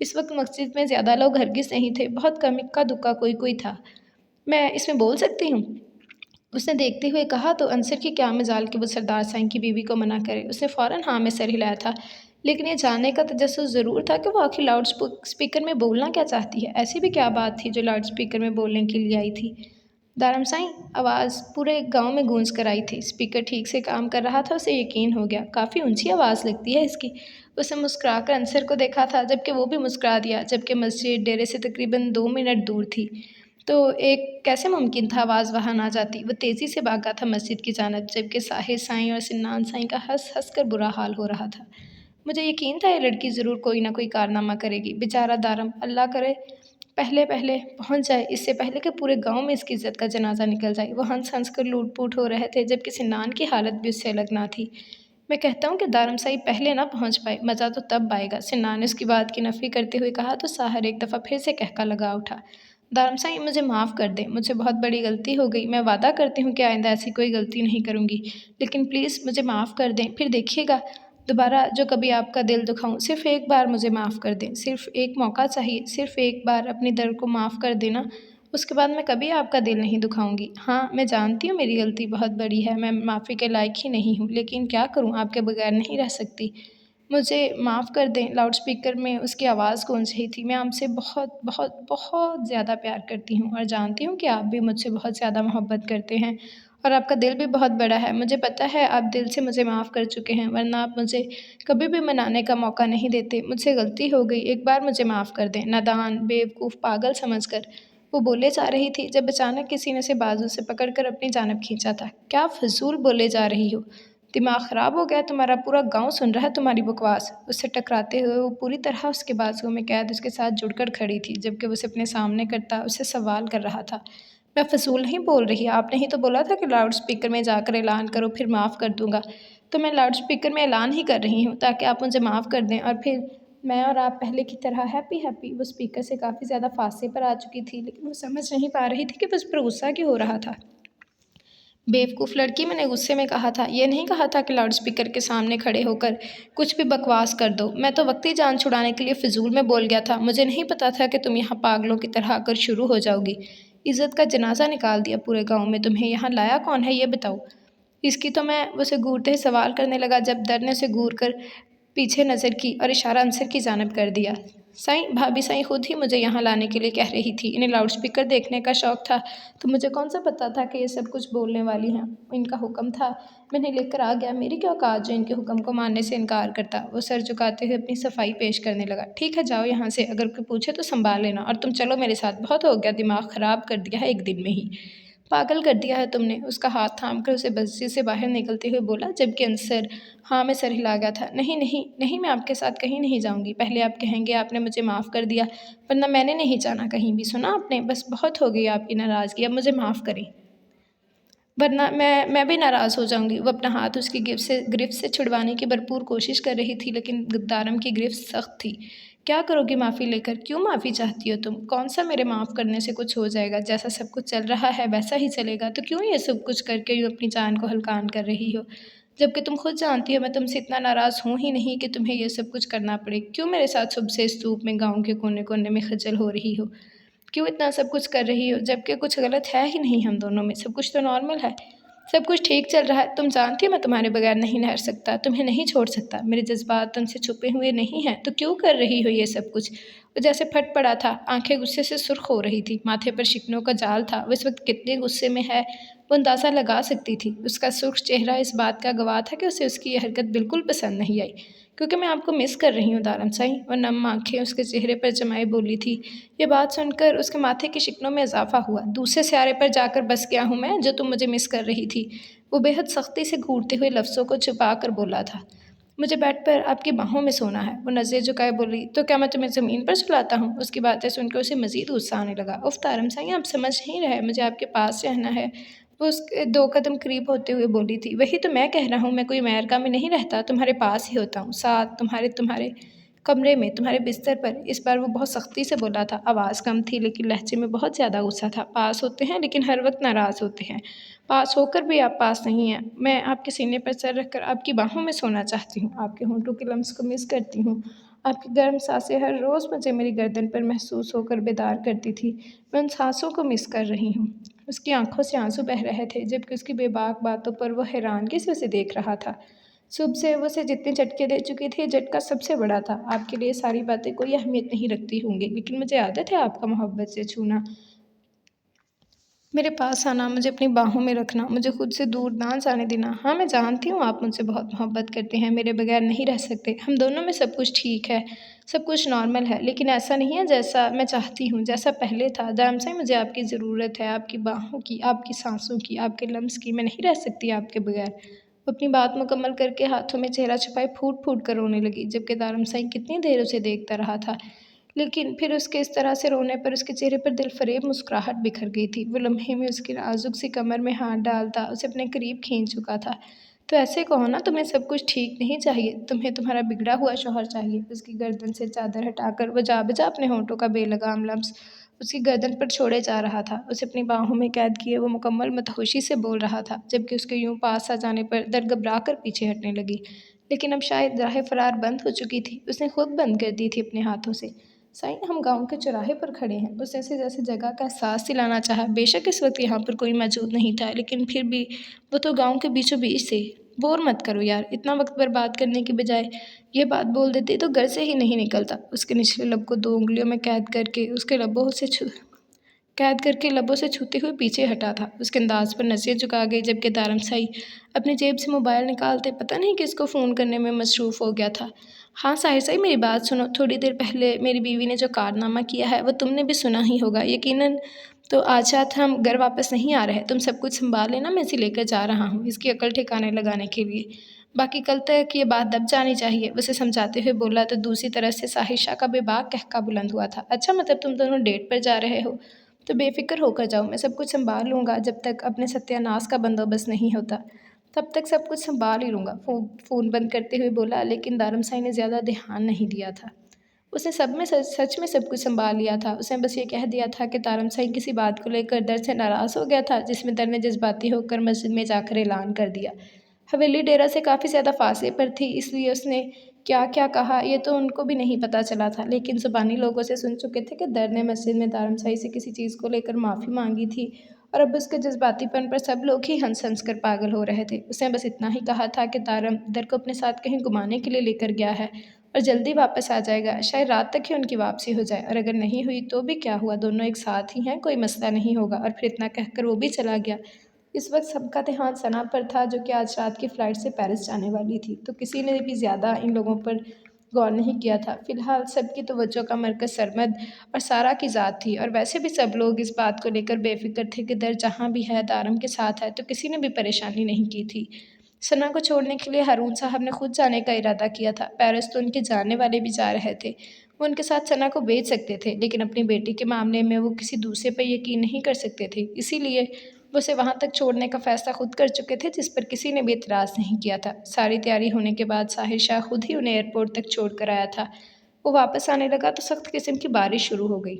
इस वक्त मस्जिद में ज़्यादा लोग हरगिज़ नहीं थे, बहुत कम इक्का दुक्का कोई कोई था। मैं इसमें बोल सकती हूँ? उसने देखते हुए कहा, तो अंसर की क्या मजाल कि वो सरदार साईं की बीवी को मना करे। उसने फ़ौरन हाँ में सर हिलाया था, लेकिन ये जानने का तजस्सुस ज़रूर था कि वो आखिर स्पीकर में बोलना क्या चाहती है। ऐसी भी क्या बात थी जो लाउड स्पीकर में बोलने के लिए आई थी? दारम साईं, आवाज़ पूरे गांव में गूंज कर आई थी। स्पीकर ठीक से काम कर रहा था, उसे यकीन हो गया। काफ़ी ऊंची आवाज़ लगती है इसकी। उसने मुस्कुराकर अंसर को देखा था, जबकि वो भी मुस्कुरा दिया। जबकि मस्जिद डेरे से तकरीबन 2 मिनट दूर थी, तो एक कैसे मुमकिन था आवाज़ वहाँ ना जाती। वो तेज़ी से भागा था मस्जिद की जानब, जबकि साहिर साईं और सिन्नान साईं का हंस हंस कर बुरा हाल हो रहा था। मुझे यकीन था ये लड़की ज़रूर कोई ना कोई कारनामा करेगी। बेचारा दारम, अल्लाह करे पहले पहले पहुंच जाए, इससे पहले कि पूरे गांव में इसकी इज्जत का जनाजा निकल जाए। वो हंस हंस कर लूट-पुट हो रहे थे, जबकि सिन्नान की हालत भी उससे अलग ना थी। मैं कहता हूँ कि दारम साहिब पहले ना पहुंच पाए, मज़ा तो तब आएगा। सिन्नान ने उसकी बात की नफ़ी करते हुए कहा, तो साहर एक दफ़ा फिर से कहका लगा उठा। दारम साहिब, मुझे माफ़ कर दें, मुझसे बहुत बड़ी गलती हो गई। मैं वादा करती हूँ कि आइंदा ऐसी कोई गलती नहीं करूँगी, लेकिन प्लीज़ मुझे माफ़ कर दें। फिर देखिएगा, दोबारा जो कभी आपका दिल दुखाऊँ, सिर्फ़ एक बार मुझे माफ़ कर दें। सिर्फ़ एक मौका चाहिए, सिर्फ़ एक बार अपने दर्द को माफ़ कर देना, उसके बाद मैं कभी आपका दिल नहीं दुखाऊँगी। हाँ, मैं जानती हूँ मेरी गलती बहुत बड़ी है, मैं माफ़ी के लायक ही नहीं हूँ, लेकिन क्या करूँ, आपके बगैर नहीं रह सकती। मुझे माफ़ कर दें। लाउडस्पीकर में उसकी आवाज़ गूंज रही थी। मैं आपसे बहुत बहुत बहुत ज़्यादा प्यार करती हूँ, और जानती हूँ कि आप भी मुझसे बहुत ज़्यादा मोहब्बत करते हैं, और आपका दिल भी बहुत बड़ा है। मुझे पता है आप दिल से मुझे माफ़ कर चुके हैं, वरना आप मुझे कभी भी मनाने का मौका नहीं देते। मुझसे गलती हो गई, एक बार मुझे माफ़ कर दें। नादान, बेवकूफ़, पागल समझकर वो बोले जा रही थी, जब अचानक किसी ने उसे बाजू से पकड़कर अपनी जानब खींचा था। क्या फ़िज़ूल बोले जा रही हो? दिमाग ख़राब हो गया है तुम्हारा? पूरा गाँव सुन रहा है तुम्हारी बकवास। उससे टकराते हुए वो पूरी तरह उसके बाजुओं में कैद उसके साथ जुड़कर खड़ी थी, जबकि वो उसे अपने सामने करता उससे सवाल कर रहा था। मैं फ़िज़ूल नहीं बोल रही, आपने ही तो बोला था कि लाउड स्पीकर में जाकर ऐलान करो, फिर माफ़ कर दूँगा। तो मैं लाउड स्पीकर में ऐलान ही कर रही हूँ, ताकि आप मुझे माफ़ कर दें, और फिर मैं और आप पहले की तरह हैप्पी हैप्पी। वो स्पीकर से काफ़ी ज़्यादा फासले पर आ चुकी थी, लेकिन वो समझ नहीं पा रही थी कि वो उस पर गुस्सा क्यों हो रहा था। बेवकूफ़ लड़की, मैंने गुस्से में कहा था, ये नहीं कहा था कि लाउडस्पीकर के सामने खड़े होकर कुछ भी बकवास कर दो। मैं तो वक्ती जान छुड़ाने के लिए फ़िज़ूल में बोल गया था। मुझे नहीं पता था कि तुम यहाँ पागलों की तरह आकर शुरू हो जाओगी। इज़्ज़त का जनाज़ा निकाल दिया पूरे गाँव में। तुम्हें यहाँ लाया कौन है, ये बताओ? इसकी तो मैं उसे घूरते ही सवाल करने लगा, जब दर ने उसे घूर कर पीछे नज़र की और इशारा अंसर की जानब कर दिया। साईं, भाभी साईं खुद ही मुझे यहाँ लाने के लिए कह रही थी। इन्हें लाउडस्पीकर देखने का शौक़ था, तो मुझे कौन सा पता था कि ये सब कुछ बोलने वाली हैं। इनका हुक्म था, मैंने लेकर आ गया। मेरी क्या औकात जो इनके हुक्म को मानने से इनकार करता। वो सर झुकाते हुए अपनी सफाई पेश करने लगा। ठीक है, जाओ यहाँ से, अगर कोई पूछे तो संभाल लेना, और तुम चलो मेरे साथ। बहुत हो गया, दिमाग ख़राब कर दिया है एक दिन में ही। पागल कर दिया है तुमने। उसका हाथ थाम कर उसे मस्जिद से बाहर निकलते हुए बोला, जबकि अंसर हाँ में सर हिला गया था। नहीं नहीं नहीं, मैं आपके साथ कहीं नहीं जाऊँगी। पहले आप कहेंगे आपने मुझे माफ़ कर दिया, वरना मैंने नहीं जाना कहीं भी। सुना आपने? बस बहुत हो गई आपकी नाराज़गी, अब मुझे माफ़ करें, वरना मैं भी नाराज़ हो जाऊँगी। वो अपना हाथ उसकी गिरफ्त से छुड़वाने की भरपूर कोशिश कर रही थी, लेकिन दारम की गिरफ्त सख्त थी। क्या करोगी माफ़ी लेकर? क्यों माफ़ी चाहती हो तुम? कौन सा मेरे माफ़ करने से कुछ हो जाएगा? जैसा सब कुछ चल रहा है वैसा ही चलेगा, तो क्यों ये सब कुछ करके यूँ अपनी जान को हलकान कर रही हो? जबकि तुम खुद जानती हो मैं तुमसे इतना नाराज़ हूँ ही नहीं कि तुम्हें ये सब कुछ करना पड़े। क्यों मेरे साथ सुबह से इस धूप में गाँव के कोने-कोने में खज्जल हो रही हो? क्यों इतना सब कुछ कर रही हो जबकि कुछ गलत है ही नहीं हम दोनों में, सब कुछ तो नॉर्मल है। सब कुछ ठीक चल रहा है, तुम जानती हो मैं तुम्हारे बगैर नहीं रह सकता, तुम्हें नहीं छोड़ सकता, मेरे जज़्बात तुमसे छुपे हुए नहीं हैं, तो क्यों कर रही हो ये सब कुछ? वो जैसे फट पड़ा था, आँखें गुस्से से सुर्ख हो रही थी, माथे पर शिकनों का जाल था, वो इस वक़्त कितने गुस्से में है, वो अंदाज़ा लगा सकती थी। उसका सुर्ख़ चेहरा इस बात का गवाह था कि उसे उसकी ये हरकत बिल्कुल पसंद नहीं आई, क्योंकि मैं आपको मिस कर रही हूँ दाराम साईं। और नम आँखें उसके चेहरे पर जमाए बोली थी। ये बात सुनकर उसके माथे की शिकनों में इज़ाफ़ा हुआ। दूसरे सियारे पर जाकर बस गया हूँ मैं, जो तुम मुझे मिस कर रही थी। वो बेहद सख्ती से घूरते हुए लफ्ज़ों को छुपा कर बोला था। मुझे बेड पर आपकी बाहों में सोना है। वो नज़रें झुकाए बोली, तो क्या मैं तुम्हें ज़मीन पर सुलाता हूँ? उसकी बातें सुनकर उसे मज़ीद गुस्सा आने लगा। उफ़ तारम साईं, आप समझ नहीं रहे, मुझे आपके पास रहना है। वो उसके 2 कदम करीब होते हुए बोली थी। वही तो मैं कह रहा हूँ, मैं कोई अमेरिका में नहीं रहता, तुम्हारे पास ही होता हूँ, साथ तुम्हारे तुम्हारे कमरे में, तुम्हारे बिस्तर पर। इस बार वो बहुत सख्ती से बोला था। आवाज़ कम थी लेकिन लहजे में बहुत ज़्यादा गुस्सा था। पास होते हैं लेकिन हर वक़्त नाराज़ होते हैं। पास होकर भी आप पास नहीं हैं। मैं आपके सीने पर सर रखकर आपकी बाहों में सोना चाहती हूँ। आपके होंठों के लम्स को मिस करती हूँ। आपकी गर्म साँसें हर रोज़ मुझे मेरी गर्दन पर महसूस होकर बेदार करती थी। मैं उन साँसों को मिस कर रही हूँ। उसकी आँखों से आँसू बह रहे थे, जबकि उसकी बेबाक बातों पर वो हैरानगी से उसे देख रहा था। सुबह से वो उसे जितने झटके दे चुकी थी, ये झटका सबसे बड़ा था। आपके लिए सारी बातें कोई अहमियत नहीं रखती होंगी, लेकिन मुझे आदत है आपका मोहब्बत से छूना। मेरे पास आना, मुझे अपनी बाहों में रखना, मुझे खुद से दूर ना जाने देना। हाँ, मैं जानती हूँ आप मुझसे बहुत मोहब्बत करते हैं, मेरे बगैर नहीं रह सकते। हम दोनों में सब कुछ ठीक है, सब कुछ नॉर्मल है, लेकिन ऐसा नहीं है जैसा मैं चाहती हूँ, जैसा पहले था। जान से मुझे आपकी ज़रूरत है, आपकी बाहों की, आपकी साँसों की, आपके लम्स की। मैं नहीं रह सकती आपके बगैर। वो अपनी बात मुकम्मल करके हाथों में चेहरा छुपाए फूट-फूट कर रोने लगी, जबकि दारम साईं कितनी देर उसे देखता रहा था। लेकिन फिर उसके इस तरह से रोने पर उसके चेहरे पर दिलफ़रेब मुस्कुराहट बिखर गई थी। वो लम्हे में उसकी नाज़ुक सी कमर में हाथ डालता उसे अपने करीब खींच चुका था। तो ऐसे कहो ना, तुम्हें सब कुछ ठीक नहीं चाहिए, तुम्हें तुम्हारा बिगड़ा हुआ शौहर चाहिए। उसकी गर्दन से चादर हटाकर वो जा-बजा अपने होठों का बेलगाम लम्स उसकी गर्दन पर छोड़े जा रहा था। उसे अपनी बाहों में कैद किए वो मुकम्मल मदहोशी से बोल रहा था, जबकि उसके यूँ पास आ जाने पर दर घबरा कर पीछे हटने लगी। लेकिन अब शायद राह फ़रार बंद हो चुकी थी। उसने खुद बंद कर दी थी अपने हाथों से। साईं, हम गाँव के चौराहे पर खड़े हैं। उसने ऐसे जैसे जगह का एहसास दिलाना चाहा। बेशक इस वक़्त यहाँ पर कोई मौजूद नहीं था, लेकिन फिर भी वो तो गाँव के बीचों-बीच थे। बोर मत करो यार, इतना वक़्त बर्बाद करने की बजाय ये बात बोल देती तो घर से ही नहीं निकलता। उसके निचले लब को 2 उँगलियों में कैद करके लबों से छूते हुए पीछे हटा था। उसके अंदाज़ पर नज़रें झुका गई, जबकि दारमसाई अपनी जेब से मोबाइल निकालते पता नहीं किसको फ़ोन करने में मसरूफ़ हो गया था। हाँ, साहिर साई, मेरी बात सुनो। थोड़ी देर पहले मेरी बीवी ने जो कारनामा किया है वो तुमने भी सुना ही होगा। यकीनन तो आज रात हम घर वापस नहीं आ रहे। तुम सब कुछ सँभाल लेना, मैं इसे लेकर जा रहा हूँ इसकी अकल ठिकाने लगाने के लिए। बाकी कल तक ये बात दब जानी चाहिए। उसे समझाते हुए बोला तो दूसरी तरफ से साहिर शाह का बेबाक कहका बुलंद हुआ था। अच्छा, मतलब तुम दोनों डेट पर जा रहे हो? तो बेफ़िक्र होकर जाओ, मैं सब कुछ सँभाल लूँगा। जब तक अपने सत्यानाश का बंदोबस्त नहीं होता, तब तक सब कुछ सँभाल ही लूँगा। फ़ोन बंद करते हुए बोला, लेकिन दारमसाई ने ज़्यादा ध्यान नहीं दिया था। उसने सब में सच में सब कुछ सँभाल लिया था। उसने बस ये कह दिया था कि तारमसाई किसी बात को लेकर दर से नाराज़ हो गया था, जिसमें दर ने जज़्बाती होकर मस्जिद में जाकर ऐलान कर दिया। हवेली डेरा से काफ़ी ज़्यादा फ़ासले पर थी, इसलिए उसने क्या-क्या कहा ये तो उनको भी नहीं पता चला था, लेकिन ज़ुबानी लोगों से सुन चुके थे कि दर ने मस्जिद में दारमसाई से किसी चीज़ को लेकर माफ़ी माँगी थी और अब उसके जज़्बातीपन पर सब लोग ही हँस-हँस कर पागल हो रहे थे। उसने बस इतना ही कहा था कि तारम दर को अपने साथ कहीं घुमाने के लिए लेकर गया है और जल्दी वापस आ जाएगा। शायद रात तक ही उनकी वापसी हो जाए, और अगर नहीं हुई तो भी क्या हुआ, दोनों एक साथ ही हैं, कोई मसला नहीं होगा। और फिर इतना कहकर वो भी चला गया। इस वक्त सबका ध्यान सना पर था, जो कि आज रात की फ़्लाइट से पेरिस जाने वाली थी, तो किसी ने भी ज़्यादा इन लोगों पर गौर नहीं किया था। फ़िलहाल सबकी तवज्जो का मरकज़ सरमद और सारा की ज़ात थी, और वैसे भी सब लोग इस बात को लेकर बेफ़िक्र थे कि दर जहाँ भी है दारम के साथ है, तो किसी ने भी परेशानी नहीं की थी। सना को छोड़ने के लिए हारून साहब ने खुद जाने का इरादा किया था। पेरिस तो उनके जानने वाले भी जा रहे थे। वो उनके साथ सना को भेज सकते थे, लेकिन अपनी बेटी के मामले में वो किसी दूसरे पर यकीन नहीं कर सकते थे। इसीलिए वो उसे वहाँ तक छोड़ने का फ़ैसला खुद कर चुके थे, जिस पर किसी ने भी इतराज़ नहीं किया था। सारी तैयारी होने के बाद साहिर शाह खुद ही उन्हें एयरपोर्ट तक छोड़ कर आया था। वो वापस आने लगा तो सख्त किस्म की बारिश शुरू हो गई।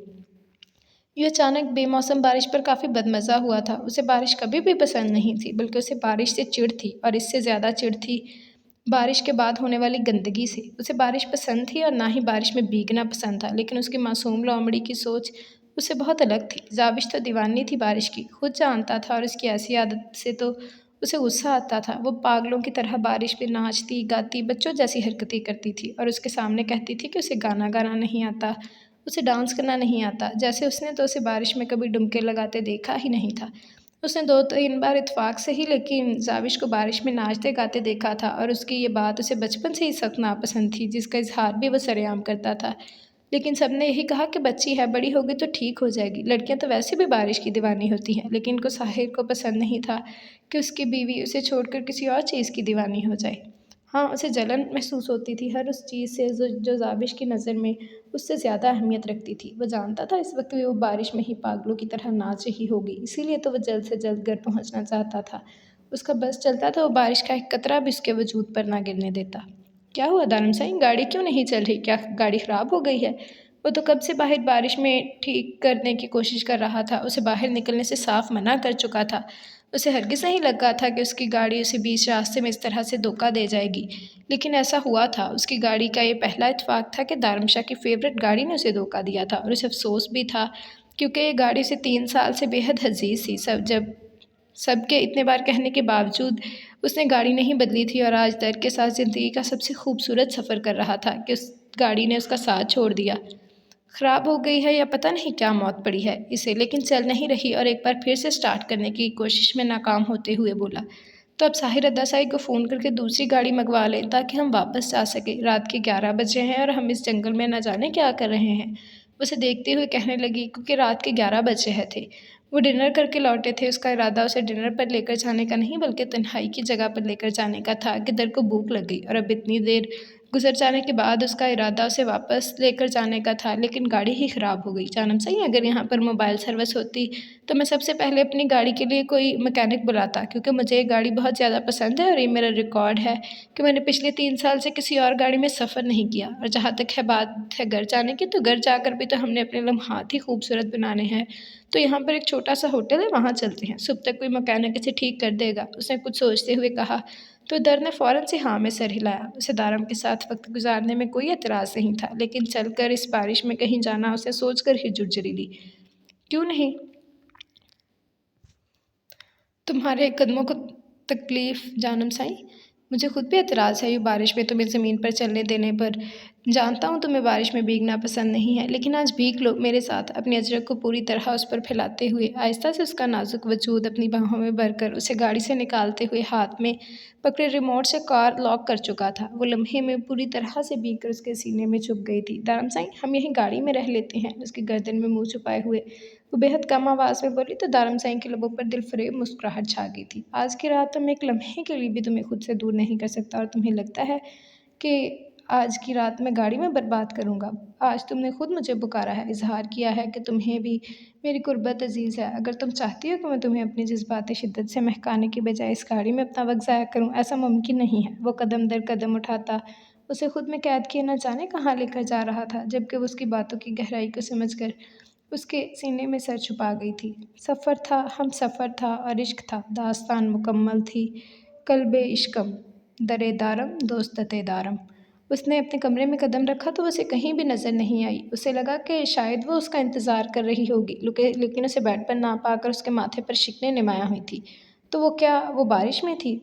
ये अचानक बेमौसम बारिश पर काफ़ी बदमज़ा हुआ था। उसे बारिश कभी भी पसंद नहीं थी, बल्कि उसे बारिश से चिढ़ थी और इससे ज़्यादा चिढ़ थी बारिश के बाद होने वाली गंदगी से। उसे बारिश पसंद थी और ना ही बारिश में भीगना पसंद था, लेकिन उसकी मासूम लोमड़ी की सोच उससे बहुत अलग थी। ज़ाविश तो दीवानी थी बारिश की, खुद जानता था और उसकी ऐसी आदत से तो उसे गुस्सा आता था। वो पागलों की तरह बारिश में नाचती, गाती, बच्चों जैसी हरकतें करती थी और उसके सामने कहती थी कि उसे गाना गाना नहीं आता, उसे डांस करना नहीं आता, जैसे उसने तो उसे बारिश में कभी डुबके लगाते देखा ही नहीं था। उसने 2-3 बार इत्तेफ़ाक से ही लेकिन ज़ाविश को बारिश में नाचते-गाते देखा था और उसकी ये बात उसे बचपन से ही सख्त नापसंद थी, जिसका इज़हार भी वो सरेआम करता था। लेकिन सबने यही कहा कि बच्ची है, बड़ी होगी तो ठीक हो जाएगी। लड़कियाँ तो वैसे भी बारिश की दीवानी होती हैं, लेकिन इनको साहिर को पसंद नहीं था कि उसकी बीवी उसे छोड़कर किसी और चीज़ की दीवानी हो जाए। हाँ, उसे जलन महसूस होती थी हर उस चीज़ से जो ज़ाविश की नज़र में उससे ज़्यादा अहमियत रखती थी। वो जानता था इस वक्त भी वो बारिश में ही पागलों की तरह नाच रही होगी, इसीलिए तो वो जल्द से जल्द घर पहुंचना चाहता था। उसका बस चलता तो वो बारिश का एक कतरा भी उसके वजूद पर ना गिरने देता। क्या हुआ दानम साईं, गाड़ी क्यों नहीं चल रही? क्या गाड़ी ख़राब हो गई है? वो तो कब से बाहर बारिश में ठीक करने की कोशिश कर रहा था। उसे बाहर निकलने से साफ मना कर चुका था। उसे हरगिज़ नहीं लगा था कि उसकी गाड़ी उसे बीच रास्ते में इस तरह से धोखा दे जाएगी। लेकिन ऐसा हुआ था। उसकी गाड़ी का ये पहला इत्तेफ़ाक था कि दारमशाह की फ़ेवरेट गाड़ी ने उसे धोखा दिया था और उसे अफ़सोस भी था, क्योंकि ये गाड़ी उसे 3 साल से बेहद अज़ीज़ थी। सबके इतने बार कहने के बावजूद उसने गाड़ी नहीं बदली थी और आज दर्द के साथ ज़िंदगी का सबसे खूबसूरत सफ़र कर रहा था कि उस गाड़ी ने उसका साथ छोड़ दिया। ख़राब हो गई है या पता नहीं क्या मौत पड़ी है इसे, लेकिन चल नहीं रही और एक बार फिर से स्टार्ट करने की कोशिश में नाकाम होते हुए बोला, तो अब साहिर अद्दा साई को फ़ोन करके दूसरी गाड़ी मंगवा लें ताकि हम वापस जा सकें। रात के 11 बजे हैं और हम इस जंगल में न जाने क्या कर रहे हैं। उसे देखते हुए कहने लगी, क्योंकि रात के 11 बज रहे थे। वो डिनर करके लौटे थे। उसका इरादा उसे डिनर पर लेकर जाने का नहीं, बल्कि तन्हाई की जगह पर लेकर जाने का था कि दर को भूख लग गई और अब इतनी देर गुज़र जाने के बाद उसका इरादा उसे वापस लेकर जाने का था, लेकिन गाड़ी ही ख़राब हो गई। जानम सही, अगर यहाँ पर मोबाइल सर्विस होती तो मैं सबसे पहले अपनी गाड़ी के लिए कोई मैकेनिक बुलाता, क्योंकि मुझे ये गाड़ी बहुत ज़्यादा पसंद है और ये मेरा रिकॉर्ड है कि मैंने पिछले 3 साल से किसी और गाड़ी में सफ़र नहीं किया। और जहाँ तक है बात है घर जाने की, तो घर जाकर भी तो हमने अपने लम्हात ही खूबसूरत बनाने हैं। तो यहाँ पर एक छोटा-सा होटल है, वहाँ चलते हैं। सुबह तक कोई मैकेनिक इसे ठीक कर देगा। उसने कुछ सोचते हुए कहा, तो दर ने फ़ौरन से हाँ में सर हिलाया। उसे दारम के साथ वक्त गुजारने में कोई एतराज़ नहीं था, लेकिन चलकर इस बारिश में कहीं जाना उसे सोचकर ही झुरझुरी ली। क्यों नहीं? तुम्हारे कदमों को तकलीफ़ जानम साईं? मुझे खुद भी एतराज़ है ये बारिश में तुम्हें ज़मीन पर चलने देने पर। जानता हूँ तुम्हें बारिश में भीगना पसंद नहीं है, लेकिन आज भीग लो मेरे साथ। अपनी अजरक को पूरी तरह उस पर फैलाते हुए आहिस्ता से उसका नाजुक वजूद अपनी बाहों में भरकर उसे गाड़ी से निकालते हुए हाथ में पकड़े रिमोट से कार लॉक कर चुका था। वो लम्हे में पूरी तरह से भीग कर उसके सीने में छुप गई थी। दारम साईं, हम यहीं गाड़ी में रह लेते हैं। उसकी गर्दन में मुँह छुपाए हुए वो बेहद कम आवाज़ में बोली, तो दारम साईं के लबों पर दिलफ़रेब मुस्कुराहट छा गई थी। आज की रात तो मैं एक लम्हे के लिए भी तुम्हें खुद से दूर नहीं कर सकता और तुम्हें लगता है कि आज की रात मैं गाड़ी में बर्बाद करूँगा। आज तुमने खुद मुझे पुकारा है, इज़हार किया है कि तुम्हें भी मेरी कुर्बत अज़ीज़ है। अगर तुम चाहती हो कि मैं तुम्हें अपनी जज़्बात शिद्दत से महकाने की बजाय इस गाड़ी में अपना वक़्त ज़ाया करूँ, ऐसा मुमकिन नहीं है। वो कदम दर कदम उठाता उसे खुद में कैद किए न जाने कहाँ लेकर जा रहा था, जबकि वो उसकी बातों की गहराई को समझकर उसके सीने में सर छुपा गई थी। सफ़र था, हमसफ़र था और इश्क था, दास्तान मुकम्मल थी, क़ल्बे इश्कम, दरे दारम दोस्तते दारम। उसने अपने कमरे में कदम रखा तो उसे कहीं भी नज़र नहीं आई। उसे लगा कि शायद वो उसका इंतज़ार कर रही होगी, लेकिन उसे बेड पर ना पाकर उसके माथे पर शिकनें नुमायाँ हुई थी। तो वो क्या वो बारिश में थी?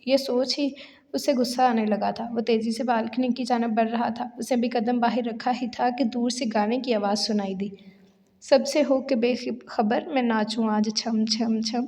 ये सोच ही उसे गुस्सा आने लगा था। वो तेज़ी से बालकनी की जानिब बढ़ रहा था। उसे अभी कदम बाहर रखा ही था कि दूर से गाने की आवाज़ सुनाई दी। सबसे हो के बेखबर मैं नाचूं आज छम छम छम।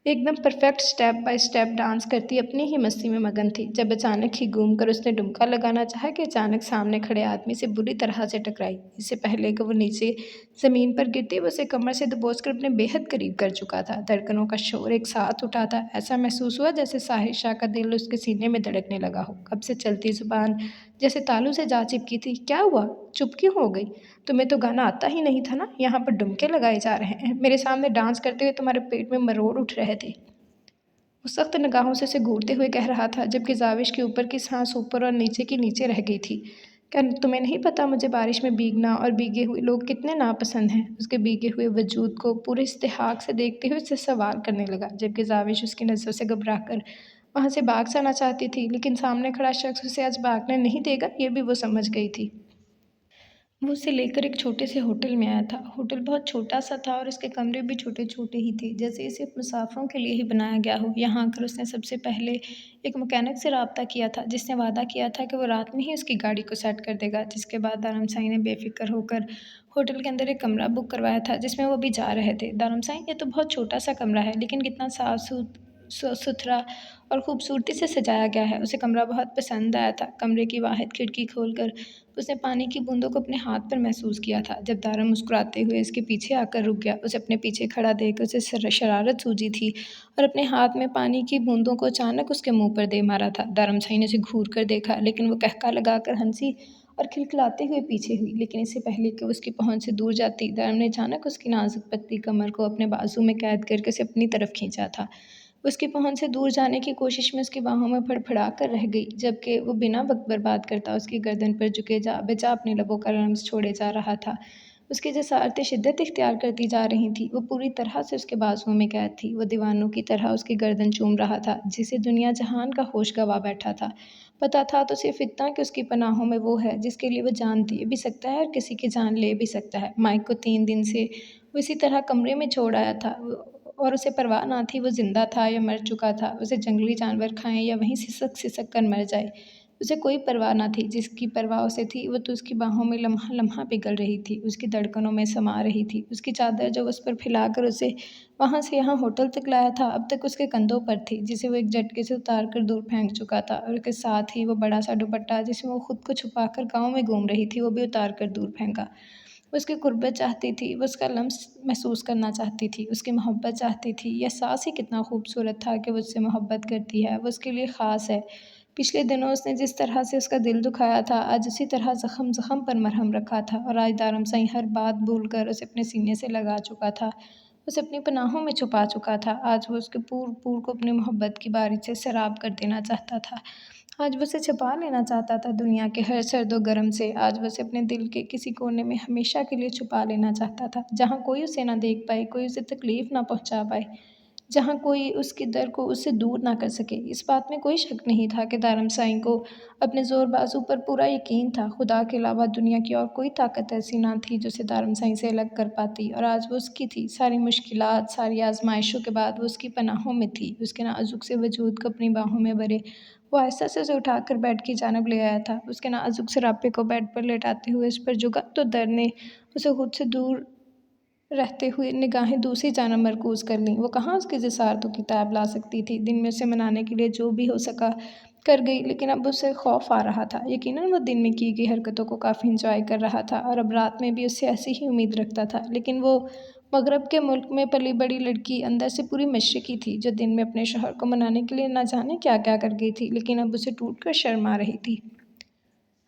एकदम perfect step by step dance करती अपनी ही मस्ती में मगन थी, जब अचानक ही घूम कर उसने डुमका लगाना चाहा कि अचानक सामने खड़े आदमी से बुरी तरह से टकराई। इससे पहले कि वो नीचे ज़मीन पर गिरती, वो उसे कमर से दबोच कर अपने बेहद करीब कर चुका था। धड़कनों का शोर एक साथ उठा था। ऐसा महसूस हुआ जैसे साहिर शाह का दिल उसके सीने में धड़कने लगा हो। कब से चलती ज़ुबान जैसे तालू से जा चिपकी थी। क्या हुआ? चुप क्यों हो गई? तुम्हें तो गाना आता ही नहीं था ना? यहाँ पर डुमके लगाए जा रहे हैं, मेरे सामने डांस करते हुए तुम्हारे पेट में मरोड़ उठ रहे थे। वो सख्त निगाहों से उसे घूरते हुए कह रहा था, जबकि ज़ाविश के ऊपर की सांस ऊपर और नीचे की नीचे रह गई थी। क्या तुम्हें नहीं पता मुझे बारिश में भीगना और भीगे हुए लोग कितने नापसंद हैं? उसके भीगे हुए वजूद को पूरे इस्तेहाक से देखते हुए उससे सवाल करने लगा, जबकि जाविश उसकी नज़रों से घबरा कर वहाँ से भाग जाना चाहती थी, लेकिन सामने खड़ा शख्स उसे आज भागने नहीं देगा, ये भी वो समझ गई थी। वो उसे लेकर एक छोटे से होटल में आया था। होटल बहुत छोटा-सा था और उसके कमरे भी छोटे-छोटे ही थे, जैसे इसे मुसाफ़िरों के लिए ही बनाया गया हो। यहाँ आकर उसने सबसे पहले एक मैकेनिक से राब्ता किया था, जिसने वादा किया था कि वो रात में ही उसकी गाड़ी को सेट कर देगा। जिसके बाद दारमसाई ने बेफ़िक्र होकर होटल के अंदर एक कमरा बुक करवाया था, जिसमें वो अभी जा रहे थे। दारमसाई, ये तो बहुत छोटा-सा कमरा है, लेकिन कितना सुथरा और खूबसूरती से सजाया गया है। उसे कमरा बहुत पसंद आया था। कमरे की वाहिद खिड़की खोलकर उसने पानी की बूंदों को अपने हाथ पर महसूस किया था। जब दारा मुस्कुराते हुए उसके पीछे आकर रुक गया, उसे अपने पीछे खड़ा देख उसे शरारत सूझी थी और अपने हाथ में पानी की बूंदों को अचानक उसके मुंह पर दे मारा था। दारमसाई ने उसे घूर कर देखा, लेकिन वो कहका लगाकर हंसी और खिलखिलाते हुए पीछे हुई। लेकिन इससे पहले कि उसकी पहुंच से दूर जाती, दारम ने अचानक उसकी नाजुक पतली कमर को अपने बाजू में कैद करके उसे अपनी तरफ खींचा था। उसकी पहुंच से दूर जाने की कोशिश में उसकी बाहों में फड़फड़ा कर रह गई, जबकि वो बिना वक्त बर्बाद करता उसकी गर्दन पर झुके जा बचा अपने लबों का रम्स छोड़े जा रहा था। उसकी जसारतें शिद्दत इख्तियार करती जा रही थीं। वो पूरी तरह से उसके बाजुओं में कैद थी। वो दीवानों की तरह उसकी गर्दन चूम रहा था, जिसे दुनिया जहान का होश गवा बैठा था। पता था तो सिर्फ इतना कि उसकी पनाहों में वो है जिसके लिए वो जान दे भी सकता है और किसी की जान ले भी सकता है। माइक को 3 दिन से वो इसी तरह कमरे में छोड़ आया था और उसे परवाह ना थी वो जिंदा था या मर चुका था। उसे जंगली जानवर खाएं या वहीं सिसक सिसक कर मर जाए, उसे कोई परवाह ना थी। जिसकी परवाह उसे थी वो तो उसकी बाहों में लम्हा लम्हा पिघल रही थी, उसकी धड़कनों में समा रही थी। उसकी चादर जो उस पर फैलाकर उसे वहाँ से यहाँ होटल तक लाया था, अब तक उसके कंधों पर थी, जिसे वो एक झटके से उतार कर दूर फेंक चुका था। और उसके साथ ही वो बड़ा सा दुपट्टा जिसमें वो खुद को छुपा कर गाँव में घूम रही थी, वो भी उतार कर दूर फेंका। वो उसकी कुर्बत चाहती थी, वो उसका लम्स महसूस करना चाहती थी, उसकी मोहब्बत चाहती थी। यह एहसास ही कितना खूबसूरत था कि वो उससे मोहब्बत करती है, वो उसके लिए ख़ास है। पिछले दिनों उसने जिस तरह से उसका दिल दुखाया था, आज उसी तरह ज़ख्म ज़ख्म पर मरहम रखा था और आज दारमसाई हर बात भूलकर उसे अपने सीने से लगा चुका था। उसे अपनी पनाहों में छुपा चुका था। आज वो उसके पूर-पूर को अपनी मोहब्बत की बारिश से सैराब कर देना चाहता था। आज वो उसे छिपा लेना चाहता था दुनिया के हर सर्द व गर्म से। आज वो उसे अपने दिल के किसी कोने में हमेशा के लिए छुपा लेना चाहता था, जहाँ कोई उसे ना देख पाए, कोई उसे तकलीफ़ ना पहुँचा पाए, जहाँ कोई उसके दर्द को उससे दूर ना कर सके। इस बात में कोई शक नहीं था कि दारमसाई को अपने ज़ोर बाज़ू पर पूरा यकीन था। खुदा के अलावा दुनिया की और कोई ताकत ऐसी ना थी जो उसे दारमसाई से अलग कर पाती, और आज वो उसकी थी। सारी मुश्किलात, सारी आज़माइशों के बाद वो उसकी पनाहों में थी। उसके नाज़ुक से वजूद को अपनी बाहों में भरे वो आहिस्ता से उसे उठाकर बेड की जानिब ले आया था। उसके नाज़ुक से रापे को बेड पर लेटाते हुए उस पर झुका तो दर्द ने उसे खुद से दूर रहते हुए निगाहें दूसरी जानब मरकूज़ कर लीं। वो कहाँ उसकी जसारतों की तैब ला सकती थी। दिन में उसे मनाने के लिए जो भी हो सका कर गई, लेकिन अब उसे खौफ आ रहा था। यकीनन वो दिन में की गई हरकतों को काफ़ी इंजॉय कर रहा था और अब रात में भी उससे ऐसी ही उम्मीद रखता था। लेकिन वो मगरब के मुल्क में पली बड़ी लड़की अंदर से पूरी मशरक़ी थी, जो दिन में अपने शौहर को मनाने के लिए ना जाने क्या क्या कर गई थी, लेकिन अब उसे टूट कर शर्म आ रही थी।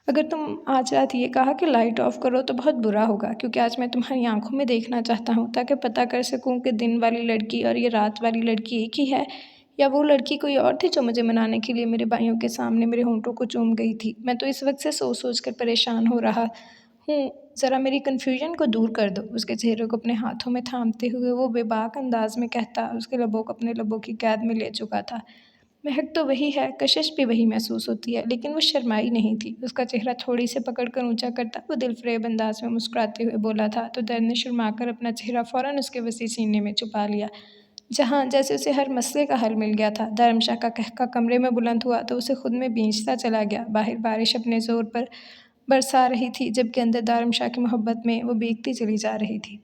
अगर तुम आज रात ये कहा कि लाइट ऑफ़ करो तो बहुत बुरा होगा, क्योंकि आज मैं तुम्हारी आंखों में देखना चाहता हूँ, ताकि पता कर सकूँ कि दिन वाली लड़की और ये रात वाली लड़की एक ही है, या वो लड़की कोई और थी जो मुझे मनाने के लिए मेरे भाइयों के सामने मेरे होंठों को चूम गई थी। मैं तो इस वक्त से सोच सोच कर परेशान हो रहा हूँ। ज़रा मेरी कन्फ्यूजन को दूर कर दो। उसके चेहरे को अपने हाथों में थामते हुए वो बेबाक अंदाज में कहता, उसके लबों को अपने लबों की कैद में ले चुका था। महक तो वही है, कशिश भी वही महसूस होती है, लेकिन वो शर्माई नहीं थी। उसका चेहरा थोड़ी से पकड़कर ऊंचा करता वो दिलफरेब अंदाज में मुस्कुराते हुए बोला था, तो दर्द ने शर्माकर अपना चेहरा फ़ौरन उसके वसी सीने में छुपा लिया, जहाँ जैसे उसे हर मसले का हल मिल गया था। धर्मशाह का कहका कमरे में बुलंद हुआ तो उसे खुद में भींचता चला गया। बाहर बारिश अपने ज़ोर पर बरसा रही थी, जबकि अंदर दारमशाह की मोहब्बत में वो भीगती चली जा रही थी।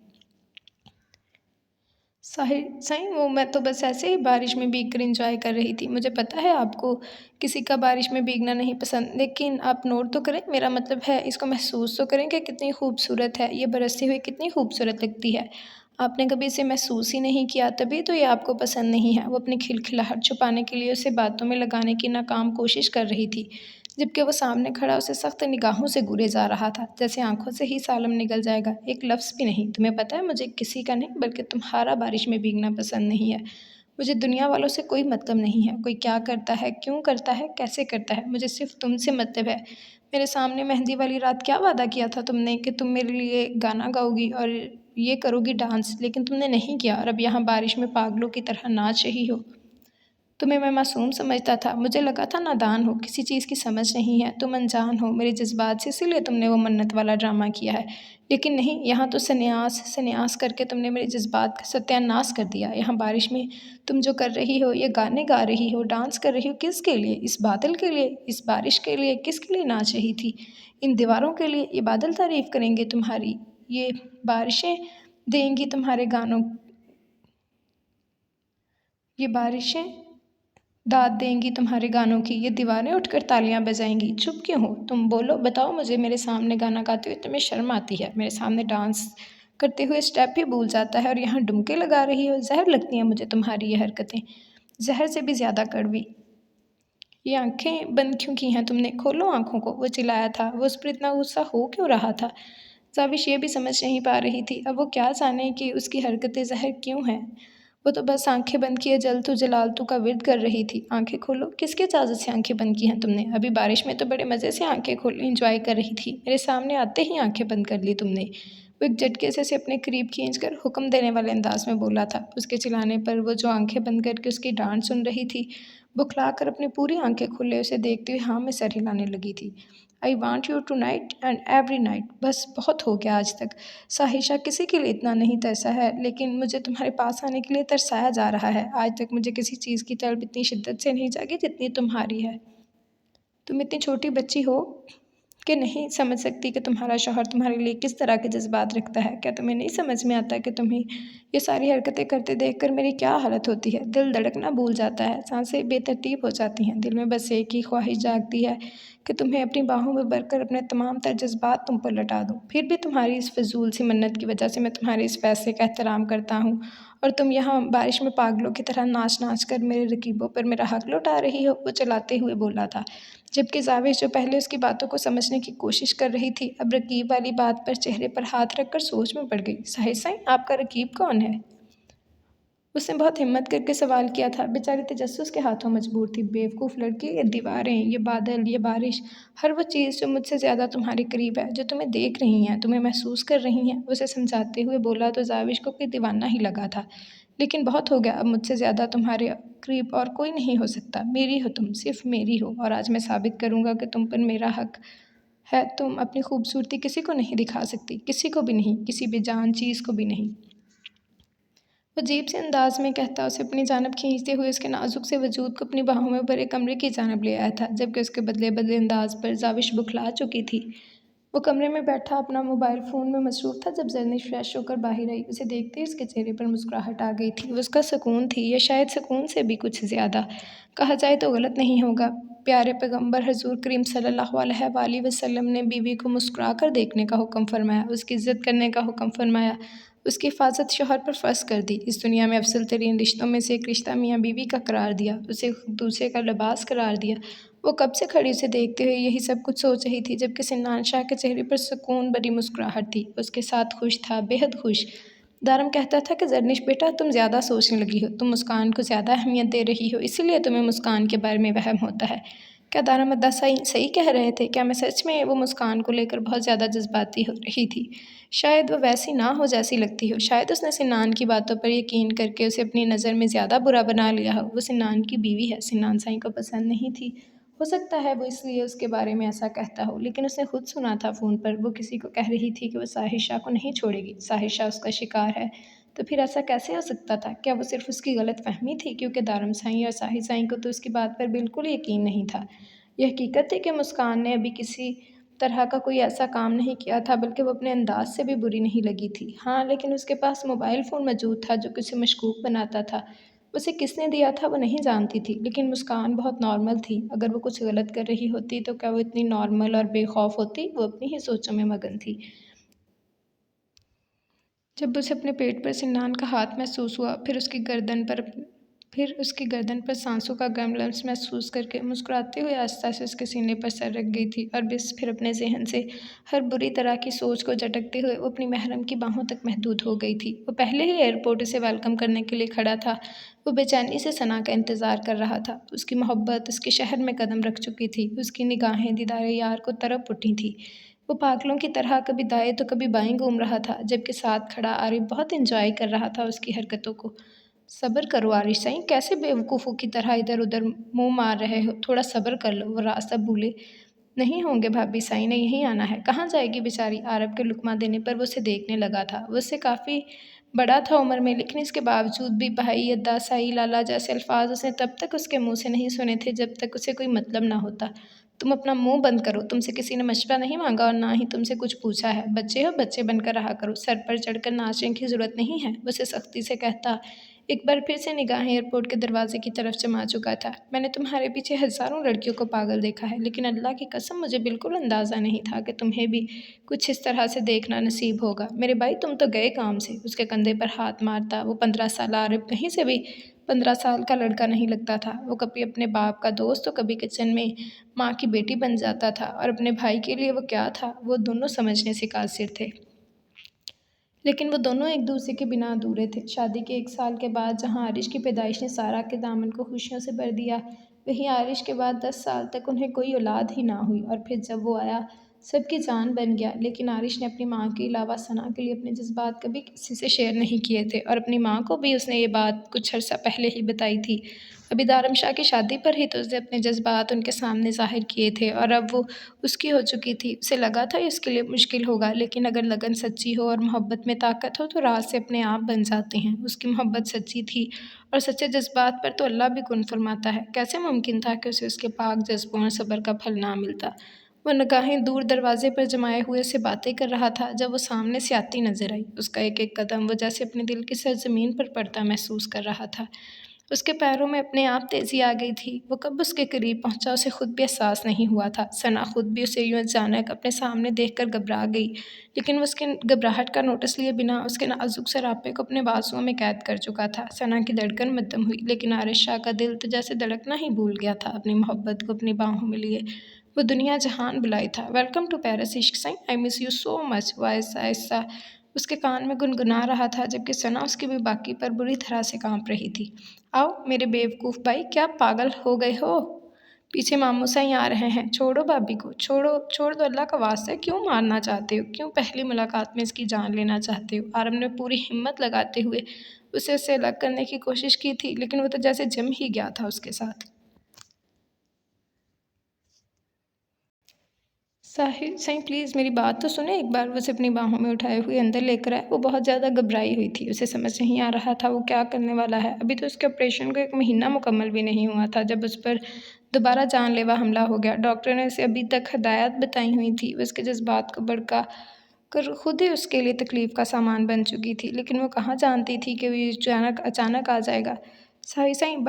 साहिर सही वो मैं तो बस ऐसे ही बारिश में भीग कर एंजॉय कर रही थी। मुझे पता है आपको किसी का बारिश में भीगना नहीं पसंद, लेकिन आप नोट तो करें, मेरा मतलब है इसको महसूस तो करें कि कितनी खूबसूरत है, ये बरसती हुई कितनी खूबसूरत लगती है। आपने कभी इसे महसूस ही नहीं किया, तभी तो ये आपको पसंद नहीं है। वो अपनी खिलखिलाहट छुपाने के लिए उसे बातों में लगाने की नाकाम कोशिश कर रही थी, जबकि वो सामने खड़ा उसे सख्त निगाहों से घूरे जा रहा था, जैसे आंखों से ही सालम निकल जाएगा। एक लफ्ज़ भी नहीं। तुम्हें पता है मुझे किसी का नहीं बल्कि तुम्हारा बारिश में भीगना पसंद नहीं है। मुझे दुनिया वालों से कोई मतलब नहीं है, कोई क्या करता है, क्यों करता है, कैसे करता है, मुझे सिर्फ तुमसे मतलब है। मेरे सामने मेहंदी वाली रात क्या वादा किया था तुमने कि तुम मेरे लिए गाना गाओगी और ये करोगी डांस, लेकिन तुमने नहीं किया और अब यहाँ बारिश में पागलों की तरह नाच रही हो। तुम्हें मैं मासूम समझता था, मुझे लगा था नादान हो, किसी चीज़ की समझ नहीं है, तुम अनजान हो मेरे जज्बात से, इसीलिए तुमने वो मन्नत वाला ड्रामा किया है। लेकिन नहीं, यहाँ तो संन्यास संन्यास करके तुमने मेरे जज्बात का सत्यानाश कर दिया। यहाँ बारिश में तुम जो कर रही हो, ये गाने गा रही हो, डांस कर रही हो, किसके लिए? इस बादल के लिए, इस बारिश के लिए, किसके लिए नाच रही थी? इन दीवारों के लिए? ये बादल तारीफ़ करेंगे तुम्हारी, ये बारिशें देंगी तुम्हारे गानों, ये बारिशें दाद देंगी तुम्हारे गानों की, ये दीवारें उठकर तालियां बजाएंगी। चुप क्यों हो तुम? बोलो, बताओ मुझे। मेरे सामने गाना गाते हुए तुम्हें शर्म आती है? मेरे सामने डांस करते हुए स्टेप भी भूल जाता है और यहाँ डुमके लगा रही हो? जहर लगती हैं मुझे तुम्हारी ये हरकतें, जहर से भी ज़्यादा कड़वी। ये आंखें बंद क्यों की हैं तुमने? खोलो आंखों को। वो चिल्लाया था। वो उस पर इतना गुस्सा हो क्यों रहा था? जाविश ये भी समझ नहीं पा रही थी। अब वो क्या जाने कि उसकी हरकतें जहर क्यों हैं। वो तो बस आंखें बंद किए जलतू जलालतू का विर्द कर रही थी। आंखें खोलो? किसके इजाज़त से आंखें बंद की हैं तुमने? अभी बारिश में तो बड़े मज़े से आंखें खोल इंजॉय कर रही थी, मेरे सामने आते ही आंखें बंद कर ली तुमने। वो एक झटके से उसे अपने करीब खींचकर हुक्म देने वाले अंदाज में बोला था। उसके चिल्लाने पर वो जो आंखें बंद करके उसकी डांट सुन रही थी, बुखला कर अपनी पूरी आंखें खोले उसे देखते हुए हाँ में सर हिलाने लगी थी। I want you tonight and every night. बस बहुत हो गया आज तक। साहिशा, किसी के लिए इतना नहीं तरसा है, लेकिन मुझे तुम्हारे पास आने के लिए तरसाया जा रहा है। आज तक मुझे किसी चीज़ की तलब इतनी शिद्दत से नहीं जागी जितनी तुम्हारी है। तुम इतनी छोटी बच्ची हो कि नहीं समझ सकती कि तुम्हारा शौहर तुम्हारे लिए किस तरह के जज्बात रखता है। क्या तुम्हें नहीं समझ में आता कि तुम्हें ये सारी हरकतें करते देखकर मेरी क्या हालत होती है? दिल धड़कना भूल जाता है, सांसें बेतरतीब हो जाती हैं, दिल में बस एक ही ख्वाहिश जागती है कि तुम्हें अपनी बाहों में भरकर अपने तमाम तर जज्बात तुम पर लौटा दूँ। फिर भी तुम्हारी इस फजूल सी मन्नत की वजह से मैं तुम्हारे इस फैसले का एहतराम करता हूँ और तुम यहाँ बारिश में पागलों की तरह नाच नाच कर मेरे रकीबों पर मेरा हक लौटा रही हो। वो चलाते हुए बोला था, जबकि जावेश जो पहले उसकी बातों को समझने की कोशिश कर रही थी, अब रकीब वाली बात पर चेहरे पर हाथ रखकर सोच में पड़ गई। साहिर साईं, आपका रकीब कौन है? उसने बहुत हिम्मत करके सवाल किया था। बेचारी तजस्सुस के हाथों मजबूर थी। बेवकूफ़ लड़की, ये दीवारें, ये बादल, ये बारिश, हर वो चीज़ जो मुझसे ज़्यादा तुम्हारे करीब है, जो तुम्हें देख रही हैं, तुम्हें महसूस कर रही हैं। उसे समझाते हुए बोला तो जाविश को कोई दीवाना ही लगा था। लेकिन बहुत हो गया, अब मुझसे ज़्यादा तुम्हारे करीब और कोई नहीं हो सकता। मेरी हो तुम, सिर्फ मेरी हो, और आज मैं साबित करूँगा कि तुम पर मेरा हक है। तुम अपनी खूबसूरती किसी को नहीं दिखा सकती, किसी को भी नहीं, किसी बेजान चीज़ को भी नहीं। वो अजीब से अंदाज में कहता उसे अपनी जानब खींचते हुए उसके नाजुक से वजूद को अपनी बाहों में भरे कमरे की जानब ले आया था, जबकि उसके बदले बदले अंदाज पर जाविश बुखला चुकी थी। वो कमरे में बैठा अपना मोबाइल फ़ोन में मसरूफ़ था जब जरनिश फ्रेश होकर बाहर आई। उसे देखते ही उसके चेहरे पर मुस्कुराहट आ गई थी। वो उसका सुकून थी, या शायद सुकून से भी कुछ ज़्यादा। कहा जाए तो गलत नहीं होगा। प्यारे पैगम्बर हज़ूर करीम सल्लल्लाहु अलैहि वसल्लम ने बीवी को मुस्कुरा कर देखने का हुक्म फरमाया, उसकी इज़्ज़त करने का हुक्म फरमाया, उसकी हिफाजत शौहर पर फ़र्ज़ कर दी। इस दुनिया में अफसल तरीन रिश्तों में से एक रिश्ता मियाँ बीवी का करार दिया, उसे दूसरे का लिबास करार दिया। वो कब से खड़ी उसे देखते हुए यही सब कुछ सोच रही थी, जबकि सिन्नान शाह के चेहरे पर सुकून भरी मुस्कुराहट थी। उसके साथ खुश था, बेहद खुश। दारम कहता था कि जरनिश बेटा, तुम ज़्यादा सोचने लगी हो, तुम मुस्कान को ज़्यादा अहमियत दे रही हो, इसीलिए तुम्हें मुस्कान के बारे में वहम होता है। क्या दारम अद्दा सही सही कह रहे थे? क्या मैं सच में वो मुस्कान को लेकर बहुत ज़्यादा जज्बाती हो रही थी? शायद वो वैसी ना हो जैसी लगती हो। शायद उसने सिन्नान की बातों पर यकीन करके उसे अपनी नज़र में ज़्यादा बुरा बना लिया हो। वो सिन्नान की बीवी है, सिन्नान साईं को पसंद नहीं थी। हो सकता है वो इसलिए उसके बारे में ऐसा कहता हो, लेकिन उसने खुद सुना था फ़ोन पर, वो किसी को कह रही थी कि वो साहिर शाह को नहीं छोड़ेगी, साहिर शाह उसका शिकार है। तो फिर ऐसा कैसे हो सकता था? क्या वो सिर्फ़ उसकी गलतफ़हमी थी? क्योंकि दारुम साईं और साहिर साईं को तो उसकी बात पर बिल्कुल यकीन नहीं था। ये हकीकत थी कि मुस्कान ने अभी किसी तरह का कोई ऐसा काम नहीं किया था, बल्कि वो अपने अंदाज से भी बुरी नहीं लगी थी। हाँ, लेकिन उसके पास मोबाइल फ़ोन मौजूद था जो कि उसे मशकूक बनाता था। उसे किसने दिया था वो नहीं जानती थी, लेकिन मुस्कान बहुत नॉर्मल थी। अगर वो कुछ गलत कर रही होती तो क्या वो इतनी नॉर्मल और बेखौफ होती? वो अपनी ही सोचों में मगन थी। जब उसे अपने पेट पर सिन्नान का हाथ महसूस हुआ, फिर उसकी गर्दन पर, फिर उसकी गर्दन पर सांसों का गर्म लम्स महसूस करके मुस्कुराते हुए आस्था से उसके सीने पर सर रख गई थी और बस फिर अपने जहन से हर बुरी तरह की सोच को झटकते हुए वो अपनी महरम की बाहों तक महदूद हो गई थी। वो पहले ही एयरपोर्ट उसे वेलकम करने के लिए खड़ा था। वो बेचैनी से सना का इंतज़ार कर रहा था। उसकी मोहब्बत उसके शहर में कदम रख चुकी थी। उसकी निगाहें दीदारे यार को तरफ उठी थी। वो पागलों की तरह कभी दाएं तो कभी बाएं घूम रहा था, जबकि साथ खड़ा आरिफ बहुत इंजॉय कर रहा था उसकी हरकतों को। सब्र करो आरिश साईं, कैसे बेवकूफ़ों की तरह इधर उधर मुंह मार रहे हो, थोड़ा सब्र कर लो। वो रास्ता भूले नहीं होंगे भाभी, साईं ने यहीं आना है। कहाँ जाएगी बेचारी। आरब के लुकमा देने पर वो उसे देखने लगा था। वो उससे काफ़ी बड़ा था उम्र में, लेकिन इसके बावजूद भी भाई, अद्दा, साई, लाला जैसे अल्फाज उसने तब तक उसके मुंह से नहीं सुने थे जब तक उसे कोई मतलब ना होता। तुम अपना मुंह बंद करो, तुमसे किसी ने मशवरा नहीं मांगा और ना ही तुमसे कुछ पूछा है। बच्चे हो, बच्चे बनकर रहा करो, सर पर चढ़कर नाचने की ज़रूरत नहीं है। वो उसे सख्ती से कहता। एक बार फिर से निगाहें एयरपोर्ट के दरवाजे की तरफ जमा चुका था। मैंने तुम्हारे पीछे हज़ारों लड़कियों को पागल देखा है, लेकिन अल्लाह की कसम मुझे बिल्कुल अंदाज़ा नहीं था कि तुम्हें भी कुछ इस तरह से देखना नसीब होगा। मेरे भाई, तुम तो गए काम से। उसके कंधे पर हाथ मारता वो 15 साल आरिफ कहीं से भी 15 साल का लड़का नहीं लगता था। वो कभी अपने बाप का दोस्त तो कभी किचन में माँ की बेटी बन जाता था, और अपने भाई के लिए वो क्या था, वो दोनों समझने से कासिर थे। लेकिन वो दोनों एक दूसरे के बिना अधूरे थे। शादी के 1 साल के बाद जहाँ आरिश की पैदाइश ने सारा के दामन को खुशियों से भर दिया, वहीं आरिश के बाद 10 साल तक उन्हें कोई औलाद ही ना हुई, और फिर जब वो आया सबकी जान बन गया। लेकिन आरिश ने अपनी माँ के अलावा सना के लिए अपने जज्बात कभी किसी से शेयर नहीं किए थे, और अपनी माँ को भी उसने ये बात कुछ अर्सा पहले ही बताई थी। अभी दारम शाह की शादी पर ही तो उसने अपने जज्बात उनके सामने ज़ाहिर किए थे, और अब वो उसकी हो चुकी थी। उसे लगा था इसके लिए मुश्किल होगा, लेकिन अगर लगन सच्ची हो और मोहब्बत में ताकत हो तो राज से अपने आप बन जाते हैं। उसकी मोहब्बत सच्ची थी, और सच्चे जज्बात पर तो अल्लाह भी कुन फरमाता है। कैसे मुमकिन था कि उसे उसके पाक जज्बों और सब्र का फल ना मिलता। वो निगाहें दूर दरवाजे पर जमाए हुए से बातें कर रहा था जब वो सामने से आती नजर आई। उसका एक एक कदम वो जैसे अपने दिल की सरजमीन पर पड़ता महसूस कर रहा था। उसके पैरों में अपने आप तेज़ी आ गई थी। वो कब उसके करीब पहुंचा उसे खुद भी एहसास नहीं हुआ था। सना खुद भी उसे यूं अचानक अपने सामने देखकर घबरा गई, लेकिन वो उसके घबराहट का नोटिस लिए बिना उसके नाजुक सरापे को अपने बाजुओं में कैद कर चुका था। सना की धड़कन मध्यम हुई, लेकिन आरिश शाह का दिल तो जैसे धड़कना ही भूल गया था अपनी मोहब्बत को अपनी बाहों में लिए। वो दुनिया जहान बुलाई था। वेलकम टू पेरिस इश्क Sai, I miss you so much. वो ऐसा ऐसा उसके कान में गुनगुना रहा था, जबकि सना उसकी बेबाकी पर बुरी तरह से कांप रही थी। आओ मेरे बेवकूफ़ भाई, क्या पागल हो गए हो। पीछे मामू साईं आ रहे हैं। छोड़ो भाभी को, छोड़ो, छोड़ दो, अल्लाह का वास्ता है। क्यों मारना चाहते हो, क्यों पहली मुलाकात में इसकी जान लेना चाहते हो। आरम ने पूरी हिम्मत लगाते हुए उसे उससे अलग करने की कोशिश की थी, लेकिन वो तो जैसे जम ही गया था उसके साथ। साहिर साईं, प्लीज़ मेरी बात तो सुने एक बार। वो उसे अपनी बाहों में उठाए हुए अंदर लेकर आए। वो बहुत ज़्यादा घबराई हुई थी। उसे समझ नहीं आ रहा था वो क्या करने वाला है। अभी तो उसके ऑपरेशन को 1 महीना मुकम्मल भी नहीं हुआ था जब उस पर दोबारा जानलेवा हमला हो गया। डॉक्टर ने उसे अभी तक हदायत बताई हुई थी। वो उसके जज्बात को भड़का कर खुद ही उसके लिए तकलीफ़ का सामान बन चुकी थी, लेकिन वो कहाँ जानती थी कि वो ये अचानक अचानक आ जाएगा। साहिर साईं,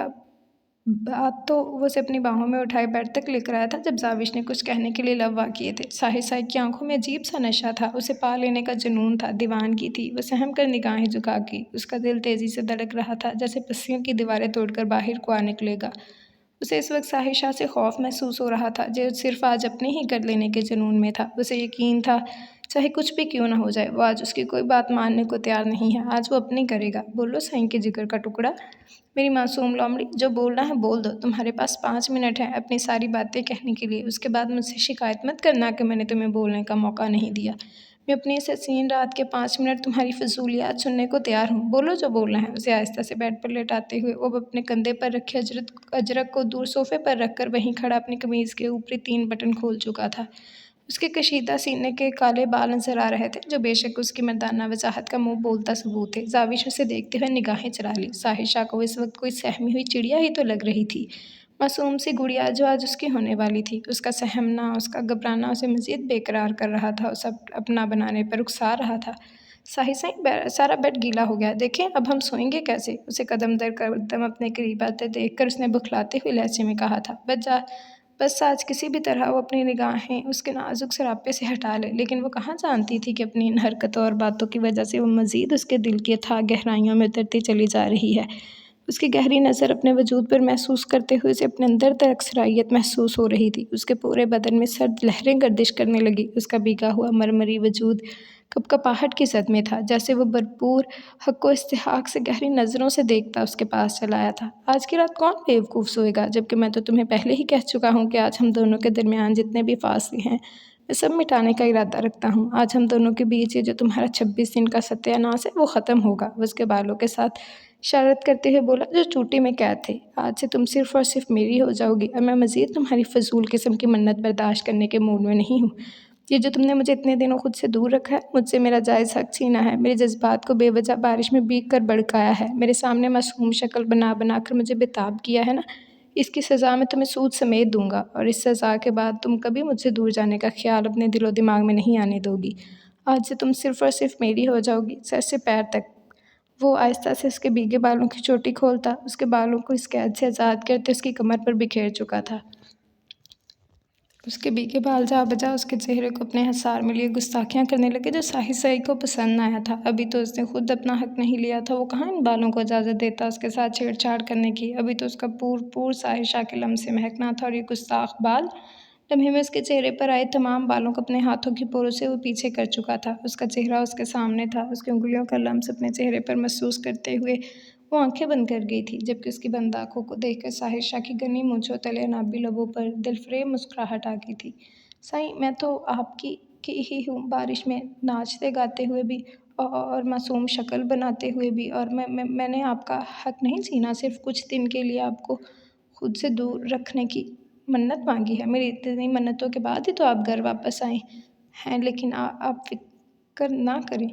बात तो वो उसे अपनी बाहों में उठाए बेड तक लेकर आया था जब जाविश ने कुछ कहने के लिए लव्वा किए थे। साहिर साहिब की आंखों में अजीब सा नशा था। उसे पा लेने का जुनून था, दीवानगी थी। वो सहम कर निगाहें झुका की। उसका दिल तेज़ी से धड़क रहा था, जैसे पस्सियों की दीवारें तोड़कर बाहर को आ निकलेगा। उसे इस वक्त साहिर शाह से खौफ महसूस हो रहा था, जो सिर्फ आज अपने ही कर लेने के जुनून में था। उसे यकीन था चाहे कुछ भी क्यों ना हो जाए, वो आज उसकी कोई बात मानने को तैयार नहीं है। आज वो अपनी करेगा। बोलो साईं के जिगर का टुकड़ा, मेरी मासूम लोमड़ी, जो बोलना है बोल दो। तुम्हारे पास 5 मिनट हैं अपनी सारी बातें कहने के लिए। उसके बाद मुझसे शिकायत मत करना कि मैंने तुम्हें बोलने का मौका नहीं दिया। मैं अपनी इस हसीन रात के 5 मिनट तुम्हारी फजूलियात सुनने को तैयार हूँ। बोलो जो बोलना है। उसे आहिस्ता से बेड पर लेटाते हुए वो अपने कंधे पर रखे अजरक को दूर सोफे पर रखकर वहीं खड़ा अपनी कमीज़ के ऊपरी 3 बटन खोल चुका था। उसके कशीदा सीने के काले बाल नजर आ रहे थे, जो बेशक उसकी मर्दाना वजाहत का मुंह बोलता सबूत थे। जाविश उसे देखते हुए निगाहें चरा ली। साहिर शाह को इस वक्त कोई सहमी हुई चिड़िया ही तो लग रही थी, मासूम सी गुड़िया जो आज उसकी होने वाली थी। उसका सहमना, उसका घबराना उसे मज़ीद बेकरार कर रहा था, उसे अपना बनाने पर उकसा रहा था। साहिर साईं, सारा बेड गीला हो गया, देखें अब हम सोएंगे कैसे। उसे कदम दर कदम अपने करीब आते देखकर उसने बुखलाते हुए लहजे में कहा था। बस आज किसी भी तरह वो अपनी निगाहें उसके नाजुक सरापे से हटा ले। लेकिन वो कहाँ जानती थी कि अपनी इन हरकतों और बातों की वजह से वो मज़ीद उसके दिल की अथाह गहराइयों में उतरती चली जा रही है। उसकी गहरी नज़र अपने वजूद पर महसूस करते हुए उसे अपने अंदर तक अक्सराइयत महसूस हो रही थी। उसके पूरे बदन में सर्द लहरें गर्दिश करने लगी। उसका भीगा हुआ मरमरी वजूद कपकपाहट की ज़द में था, जैसे वो भरपूर हक़ व इस्तिहाक़ से गहरी नज़रों से देखता उसके पास चला आया था। आज की रात कौन बेवकूफ़ सोएगा, जबकि मैं तो तुम्हें पहले ही कह चुका हूँ कि आज हम दोनों के दरमियान जितने भी फासले हैं, मैं सब मिटाने का इरादा रखता हूँ। आज हम दोनों के बीच ये जो तुम्हारा 26 दिन का सत्यानाश है, वो ख़त्म होगा। वो उसके बालों के साथ इशारत करते हुए बोला, जो चूटी में कैद थे। आज से तुम सिर्फ़ और सिर्फ़ मेरी हो जाओगी और मैं मज़ीद तुम्हारी फ़ज़ूल किस्म की मन्नत बर्दाश्त करने के मूड में नहीं हूँ। ये जो तुमने मुझे इतने दिनों खुद से दूर रखा है, मुझसे मेरा जायज़ हक़ छीना है, मेरे जज़्बात को बेवजह बारिश में भीग कर भड़काया है, मेरे सामने मासूम शक्ल बना कर मुझे बेताब किया है ना, इसकी सज़ा मैं तुम्हें सूद समेत दूँगा और इस सज़ा के बाद तुम कभी मुझसे दूर जाने का ख़्याल अपने दिलो दिमाग में नहीं आने दोगी। आज से तुम सिर्फ़ और सिर्फ़ मेरी हो जाओगी, सर से पैर तक। वो आहिस्ता से उसके भीगे बालों की चोटी खोलता, उसके बालों को इस कैद से आज़ाद करते उसकी कमर पर बिखेर चुका था। उसके भीगे बाल जा बजा उसके चेहरे को अपने हिसार में लिए गुस्ताखियाँ करने लगे, जो साहिर को पसंद न आया था। अभी तो उसने खुद अपना हक़ नहीं लिया था, वो कहाँ इन बालों को इजाज़त देता उसके साथ छेड़छाड़ करने की। अभी तो उसका पूर साहिर के लम्ब से महकना था और ये गुस्ताख बाल लम्हे में उसके चेहरे पर आए तमाम बालों को अपने हाथों की पोरों से वो पीछे कर चुका था। उसका चेहरा उसके सामने था, उसकी उंगलियों का लम्स अपने चेहरे पर महसूस करते हुए वो आंखें बंद कर गई थी, जबकि उसकी बंद आँखों को देखकर साहिर की घनी मूंछों तले नाबी लबों पर दिलफरेब मुस्कुराहट आ गई थी। साईं, मैं तो आपकी की ही हूँ, बारिश में नाचते गाते हुए भी और मासूम शक्ल बनाते हुए भी, और मैंने आपका हक़ नहीं छीना, सिर्फ़ कुछ दिन के लिए आपको खुद से दूर रखने की मन्नत मांगी है। मेरी इतनी मन्नतों के बाद ही तो आप घर वापस आए हैं, लेकिन आप फ़िक्र ना करें,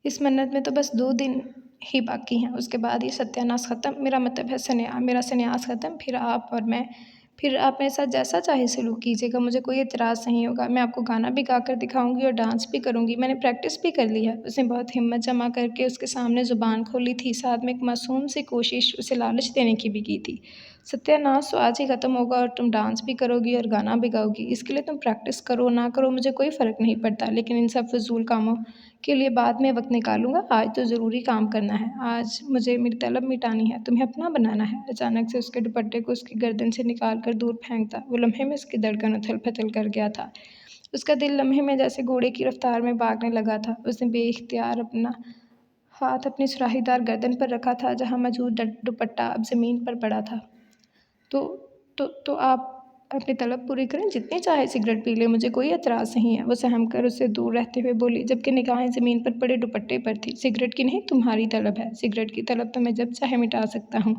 इस मन्नत में तो बस 2 दिन ही बाकी हैं, उसके बाद ये सत्यानाश ख़त्म। मेरा मतलब है मेरा सन्यास ख़त्म, फिर आप मेरे साथ जैसा चाहे सलूक कीजिएगा, मुझे कोई एतराज़ नहीं होगा। मैं आपको गाना भी गा कर दिखाऊँगी और डांस भी करूँगी, मैंने प्रैक्टिस भी कर ली है। उसने बहुत हिम्मत जमा करके उसके सामने ज़ुबान खोली थी, साथ में एक मासूम सी कोशिश उसे लालच देने की भी की थी। सत्यानाश तो आज ही ख़त्म होगा और तुम डांस भी करोगी और गाना भी गाओगी। इसके लिए तुम प्रैक्टिस करो ना करो मुझे कोई फ़र्क नहीं पड़ता, लेकिन इन सब फ़िज़ूल कामों के लिए बाद में वक़्त निकालूँगा। आज तो ज़रूरी काम करना है, आज मुझे मेरी तलब मिटानी है, तुम्हें अपना बनाना है। अचानक से उसके दुपट्टे को उसकी गर्दन से निकाल कर दूर फेंकता वो लम्हे में उसकी धड़कन उथल-पुथल कर गया था। उसका दिल लम्हे में जैसे घोड़े की रफ़्तार में भागने लगा था। उसने बेइख्तियार अपना हाथ अपनी सुराहीदार गर्दन पर रखा था, जहाँ मौजूद दुपट्टा अब ज़मीन पर पड़ा था। तो तो आप अपनी तलब पूरी करें, जितनी चाहे सिगरेट पी लें, मुझे कोई एतराज़ नहीं है। वो सहम कर उससे दूर रहते हुए बोली, जबकि निगाहें ज़मीन पर पड़े दुपट्टे पर थी। सिगरेट की नहीं, तुम्हारी तलब है। सिगरेट की तलब तो मैं जब चाहे मिटा सकता हूँ,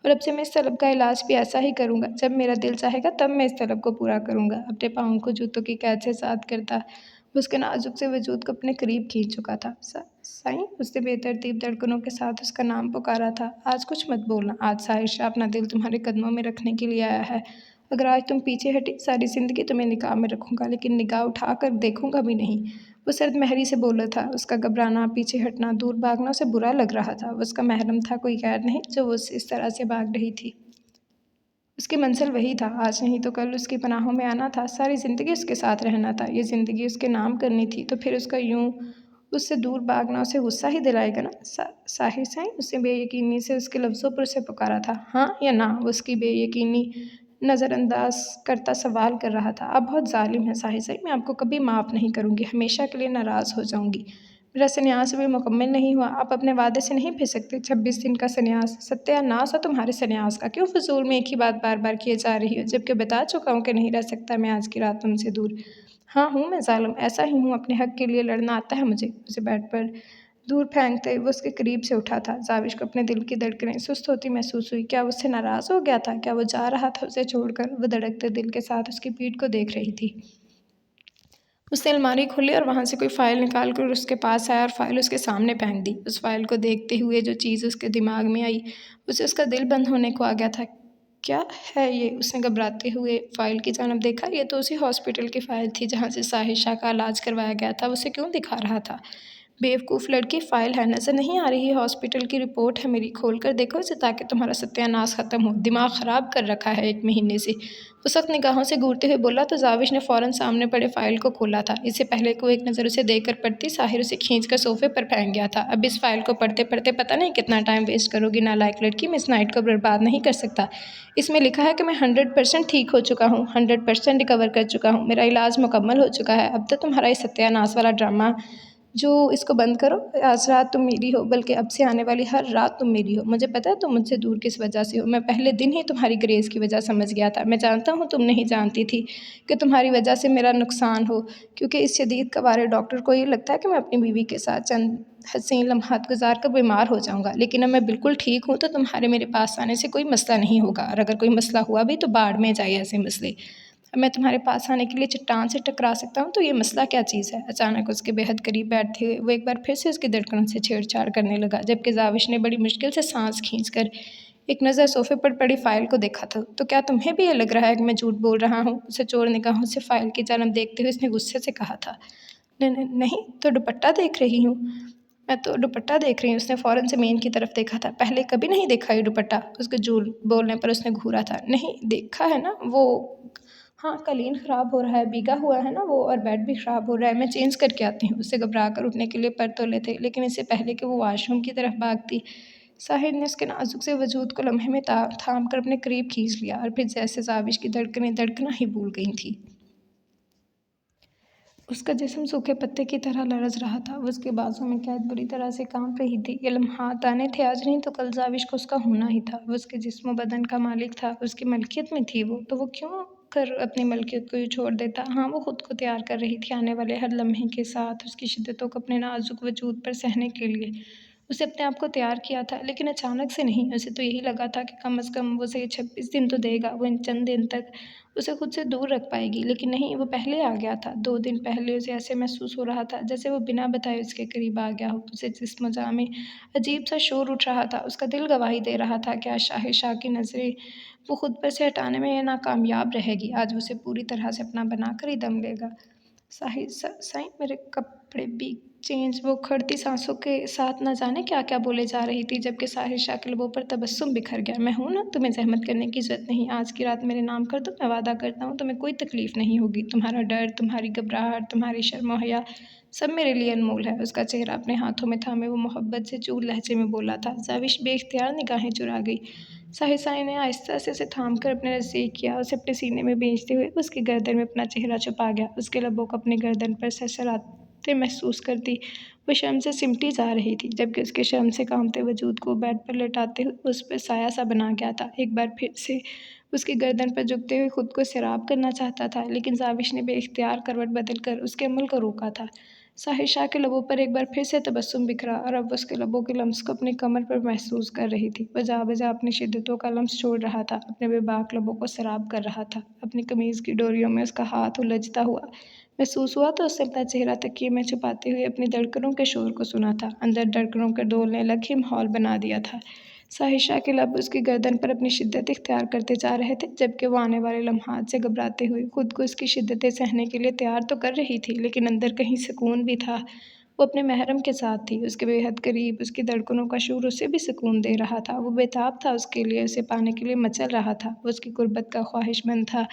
और अब से मैं इस तलब का इलाज भी ऐसा ही करूँगा। जब मेरा दिल चाहेगा तब मैं इस तलब को पूरा करूँगा। अपने पाँव को जूतों की कैद से आज़ाद करता वो उसके नाजुक से वजूद को अपने करीब खींच चुका था। साईं, उसने बेतरतीब धड़कनों के साथ उसका नाम पुकारा था। आज कुछ मत बोलना, आज साहिर अपना दिल तुम्हारे कदमों में रखने के लिए आया है। अगर आज तुम पीछे हटी, सारी ज़िंदगी तुम्हें निगाह में रखूँगा, लेकिन निगाह उठा कर देखूँगा भी नहीं। वो सर्द महरी से बोला था। उसका घबराना, पीछे हटना, दूर भागना उसे बुरा लग रहा था। वो उसका महरम था, कोई गैर नहीं, जो वो इस तरह से भाग रही थी। उसकी मंज़िल वही था, आज नहीं तो कल उसकी पनाहों में आना था, सारी ज़िंदगी उसके साथ रहना था, ये ज़िंदगी उसके नाम करनी थी, तो फिर उसका यूँ उससे दूर भागना उसे गुस्सा ही दिलाएगा ना। साहिर साईं, उसने बेयकीनी से उसके लफ्ज़ों पर उसे पुकारा था। हाँ या ना? वो उसकी बेयकीनी नज़रअंदाज करता सवाल कर रहा था। आप बहुत ज़ालिम हैं साहिर साईं, मैं आपको कभी माफ़ नहीं करूँगी, हमेशा के लिए नाराज़ हो जाऊँगी। मेरा सन्यास अभी मुकम्मल नहीं हुआ, आप अपने वादे से नहीं फिर सकते। 26 दिन का सन्यास, सत्यानाश है तुम्हारे सन्यास का। क्यों फ़िज़ूल में एक ही बात बार-बार किए जा रही हो, जबकि बता चुका हूँ कि नहीं रह सकता मैं आज की रात तुमसे दूर। हाँ, हूँ मैं ज़ालिम, ऐसा ही हूँ, अपने हक़ के लिए लड़ना आता है मुझे। उसे बेड पर दूर फेंकते वो उसके करीब से उठा था। जाविश को अपने दिल की धड़कनें सुस्त होती महसूस हुई। क्या वो उससे नाराज़ हो गया था? क्या वो जा रहा था उसे छोड़कर? वो धड़कते दिल के साथ उसकी पीठ को देख रही थी। उसने अलमारी खोली और वहाँ से कोई फ़ाइल निकाल कर उसके पास आया और फ़ाइल उसके सामने फेंक दी। उस फ़ाइल को देखते हुए जो चीज़ उसके दिमाग में आई, उसे उसका दिल बंद होने को आ गया था। क्या है ये? उसने घबराते हुए फ़ाइल की जानब देखा। ये तो उसी हॉस्पिटल की फ़ाइल थी जहाँ से साहिर का इलाज करवाया गया था। उसे क्यों दिखा रहा था? बेवकूफ़ लड़की, फ़ाइल है, नज़र नहीं आ रही है? हॉस्पिटल की रिपोर्ट है मेरी, खोल कर देखो इसे ताकि तुम्हारा सत्यानाश ख़त्म हो। दिमाग ख़राब कर रखा है 1 महीने से। वो सख्त निगाहों से घूरते हुए बोला तो जाविश ने फ़ौरन सामने पड़े फ़ाइल को खोला था। इससे पहले कि वो एक नज़र उसे देकर पढ़ती, साहिर उसे खींचकर सोफ़े पर फेंक गया था। अब इस फ़ाइल को पढ़ते-पढ़ते पता नहीं कितना टाइम वेस्ट करोगी नालायक लड़की, मैं इस नाइट को बर्बाद नहीं कर सकता। इसमें लिखा है कि मैं 100% ठीक हो चुका हूँ, 100% रिकवर कर चुका हूँ, मेरा इलाज मुकम्मल हो चुका है। अब तो तुम्हारा ये सत्यानाश वाला ड्रामा जो इसको बंद करो। आज रात तुम मेरी हो, बल्कि अब से आने वाली हर रात तुम मेरी हो। मुझे पता है तुम मुझसे दूर किस वजह से हो। मैं पहले दिन ही तुम्हारी ग्रेस की वजह समझ गया था। मैं जानता हूँ तुम नहीं जानती थी कि तुम्हारी वजह से मेरा नुकसान हो, क्योंकि इस शदीद कवारे डॉक्टर को ये लगता है कि मैं अपनी बीवी के साथ चंद हसीन लम्हात गुजार कर बीमार हो जाऊँगा। लेकिन अब मैं बिल्कुल ठीक हूँ, तो तुम्हारे मेरे पास आने से कोई मसला नहीं होगा, और अगर कोई मसला हुआ भी तो बाढ़ में जाए ऐसे मसले। अब मैं तुम्हारे पास आने के लिए चट्टान से टकरा सकता हूँ, तो ये मसला क्या चीज़ है? अचानक उसके बेहद करीब बैठते हुए वो एक बार फिर से उसकी धड़कनों से छेड़छाड़ करने लगा, जबकि जाविश ने बड़ी मुश्किल से सांस खींचकर एक नज़र सोफे पर पड़ी फाइल को देखा था। तो क्या तुम्हें भी ये लग रहा है कि मैं झूठ बोल रहा हूँ? उसे चोर निगाहों से फाइल की जानब देखते हुए उसने गुस्से से कहा था। नहीं, तो दुपट्टा देख रही हूँ। मैं तो दुपट्टा देख रही हूँ। उसने फ़ौरन ज़मीन की तरफ देखा था। पहले कभी नहीं देखा ये दुपट्टा? उसके झूठ बोलने पर उसने घूरा था। नहीं, देखा है ना वो। हाँ, कालीन ख़राब हो रहा है, भीगा हुआ है ना वो, और बेड भी ख़राब हो रहा है, मैं चेंज करके आती हूँ। उससे घबरा कर उठने के लिए पर तोले थे, लेकिन इससे पहले कि वो वॉशरूम की तरफ भागती, साहिर ने उसके नाजुक से वजूद को लम्हे में थाम कर अपने करीब खींच लिया, और फिर जैसे जाविश की धड़कनें धड़कना ही भूल गई थी। उसका जिस्म सूखे पत्ते की तरह लरज़ रहा था। वो उसके बाजू में कैद बुरी तरह से कांप रही थी। ये लम्हात आने थे, आज नहीं तो कल जाविश को उसका होना ही था। वो उसके जिस्म बदन का मालिक था, उसकी मलकियत में थी वो, तो वो क्यों कर अपनी मलकियत को ही छोड़ देता? हाँ, वो खुद को तैयार कर रही थी आने वाले हर लम्हे के साथ उसकी शिद्दतों को अपने नाजुक वजूद पर सहने के लिए। उसे अपने आप को तैयार किया था, लेकिन अचानक से नहीं। उसे तो यही लगा था कि कम से कम वो उसे 26 दिन तो देगा, वो इन चंद दिन तक उसे खुद से दूर रख पाएगी, लेकिन नहीं, वो पहले आ गया था। 2 दिन पहले उसे ऐसे महसूस हो रहा था जैसे वो बिना बताए उसके करीब आ गया हो। उसे जिस्म जा में अजीब सा शोर उठ रहा था। उसका दिल गवाही दे रहा था कि आज शाह की नज़रें वो खुद पर से हटाने में नाकामयाब रहेगी। आज वो उसे पूरी तरह से अपना बनाकर ही दम लेगा। साईं, मेरे कपड़े भी चेंज। वो खड़ती सांसों के साथ न जाने क्या क्या बोले जा रही थी, जबकि साहिर शाह के लबों पर तबस्सुम बिखर गया। मैं हूँ ना, तुम्हें जहमत करने की ज़रूरत नहीं। आज की रात मेरे नाम कर दो, मैं वादा करता हूँ तुम्हें कोई तकलीफ़ नहीं होगी। तुम्हारा डर, तुम्हारी घबराहट, तुम्हारी शर्म और हया सब मेरे लिए अनमोल है। उसका चेहरा अपने हाथों में थामे वो मोहब्बत से चूर लहजे में बोला था। जाविश बेख्तियार निगाहें चुरा गई। साहिर ने आहिस्ता से उसे थाम कर अपने नज़दीक किया, उसे अपने सीने में भेजते हुए उसकी गर्दन में अपना चेहरा छुपा गया। उसके लबों को अपनी गर्दन पर सरसराते महसूस करती वो शर्म से सिमटी जा रही थी, जबकि उसके शर्म से कांपते वजूद को बेड पर लेटाते हुए उस पर साया सा बना गया था। एक बार फिर से उसकी गर्दन पर झुकते हुए खुद को सैराब करना चाहता था, लेकिन जाविश ने बेख्तियार करवट बदल कर उसके अमल को रोका था। साहिर शाह के लबों पर एक बार फिर से तबस्सुम बिखरा, और अब उसके लबों के लम्स को अपनी कमर पर महसूस कर रही थी। बजा बजा अपनी शिद्दतों का लम्स छोड़ रहा था, अपने बेबाक लबों को सराब कर रहा था। अपनी कमीज़ की डोरियों में उसका हाथ उलझता हुआ महसूस हुआ, तो उसने अपना चेहरा तकिए में छुपाते हुए अपनी धड़कनों के शोर को सुना था। अंदर धड़कनों के डोलने अलग ही माहौल बना दिया था। साहिर शाह के लब उसकी गर्दन पर अपनी शिद्दत इख्तियार करते जा रहे थे, जबकि वो आने वाले लम्हात से घबराते हुए खुद को उसकी शिद्दतें सहने के लिए तैयार तो कर रही थी, लेकिन अंदर कहीं सुकून भी था। वो अपने महरम के साथ थी, उसके बेहद करीब, उसकी धड़कनों का शोर उसे भी सुकून दे रहा था। वो बेताब था उसके लिए, उसे पाने के लिए मचल रहा था। वो उसकी गुर्बत का ख्वाहिशमंद था,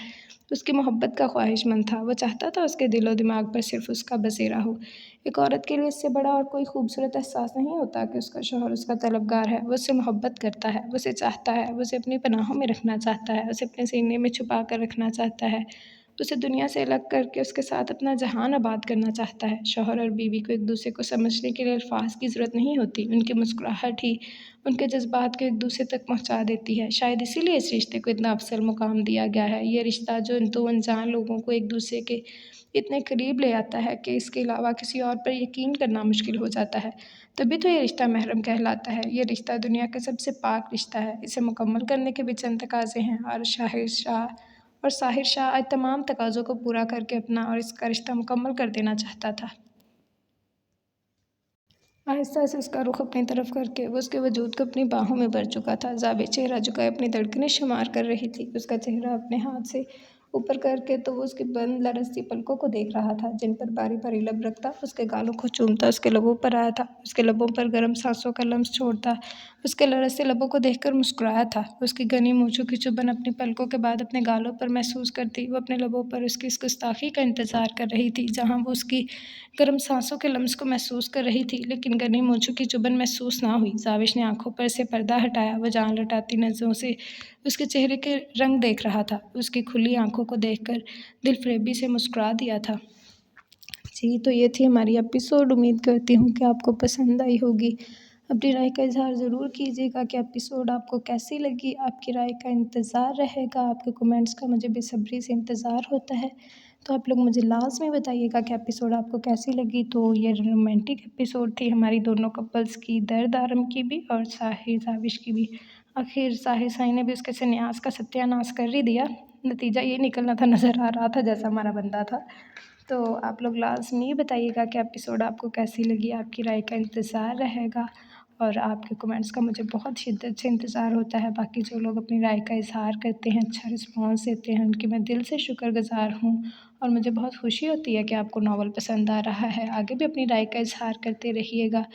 उसकी मोहब्बत का ख्वाहिशमंद था। वो चाहता था उसके दिलो दिमाग पर सिर्फ उसका बसेरा हो। एक औरत के लिए इससे बड़ा और कोई खूबसूरत एहसास नहीं होता कि उसका शौहर उसका तलबगार है, वो उससे मोहब्बत करता है, वो उसे चाहता है, वो उसे अपनी पनाहों में रखना चाहता है, उसे अपने सीने में छुपा कर रखना चाहता है, उसे दुनिया से अलग करके उसके साथ अपना जहान आबाद करना चाहता है। शौहर और बीवी को एक दूसरे को समझने के लिए अल्फाज की ज़रूरत नहीं होती, उनकी मुस्कुराहट ही उनके जज्बात को एक दूसरे तक पहुंचा देती है। शायद इसीलिए इस रिश्ते को इतना अफसल मुकाम दिया गया है। ये रिश्ता जो इन दो अनजान लोगों को एक दूसरे के इतने करीब ले आता है कि इसके अलावा किसी और पर यकीन करना मुश्किल हो जाता है। तभी तो ये रिश्ता महरम कहलाता है। ये रिश्ता दुनिया का सबसे पाक रिश्ता है। इसे मुकम्मल करने के भी चंद तकाज़े हैं, और साहिर शाह आज तमाम तकाज़ों को पूरा करके अपना और इसका रिश्ता मुकम्मल कर देना चाहता था। आहिस्ता से उसका रुख अपनी तरफ करके वो उसके वजूद को अपनी बाहों में भर चुका था। ज़ाबे चेहरा झुकाए अपनी धड़कनें शुमार कर रही थी। उसका चेहरा अपने हाथ से ऊपर करके तो वो उसकी बंद लरजती पलकों को देख रहा था, जिन पर बारी-बारी लब रखता, उसके गालों को चूमता, उसके लबों पर आया था, उसके लबों पर गर्म सांसों का लम्स छोड़ता, उसके लरजते लबों को देखकर मुस्कुराया था। उसकी घनी मूँछों की चुभन अपनी पलकों के बाद अपने गालों पर महसूस करती, वो अपने लबों पर उसकी इस गुस्ताखी का इंतज़ार कर रही थी, जहाँ वो उसकी गर्म सांसों के लम्स को महसूस कर रही थी, लेकिन घनी मूँछों की चुभन महसूस ना हुई। ज़ाविश ने आँखों पर से पर्दा हटाया, वो जान लौटाती नज़रों से उसके चेहरे के रंग देख रहा था। उसकी खुली आँखों को देखकर दिलफ़रेबी से मुस्कुरा दिया था। जी, तो ये थी हमारी एपिसोड। उम्मीद करती हूँ कि आपको पसंद आई होगी। अपनी राय का इज़हार ज़रूर कीजिएगा कि एपिसोड आपको कैसी लगी। आपकी राय का इंतज़ार रहेगा, आपके कमेंट्स का मुझे बेसब्री से इंतज़ार होता है। तो आप लोग मुझे लाज़मी बताइएगा कि एपिसोड आपको कैसी लगी। तो ये रोमांटिक एपिसोड थी हमारी दोनों कपल्स की, दर्द आरम की भी और साहिर ज़ाविश की भी। आखिर साहिर साई ने भी उसके संन्यास का सत्यानाश कर ही दिया। नतीजा ये निकलना था, नज़र आ रहा था जैसा हमारा बनता था। तो आप लोग लाज़मी बताइएगा कि एपिसोड आपको कैसी लगी। आपकी राय का इंतज़ार रहेगा और आपके कमेंट्स का मुझे बहुत शिद्दत से इंतज़ार होता है। बाकी जो लोग अपनी राय का इज़हार करते हैं, अच्छा रिस्पॉन्स देते हैं, उनकी मैं दिल से शुक्रगुज़ार हूँ और मुझे बहुत खुशी होती है कि आपको नावल पसंद आ रहा है। आगे भी अपनी राय का इज़हार करते रहिएगा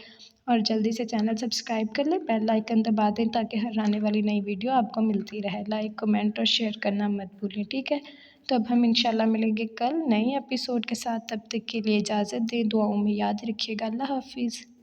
और जल्दी से चैनल सब्सक्राइब कर लें, बेल आइकन दबा दें ताकि हर आने वाली नई वीडियो आपको मिलती रहे। लाइक, कमेंट और शेयर करना मत भूलें, ठीक है? तो अब हम इंशाल्लाह मिलेंगे कल नए एपिसोड के साथ। तब तक के लिए इजाज़त दें। दुआओं में याद रखिएगा। अल्लाह हाफ़िज़।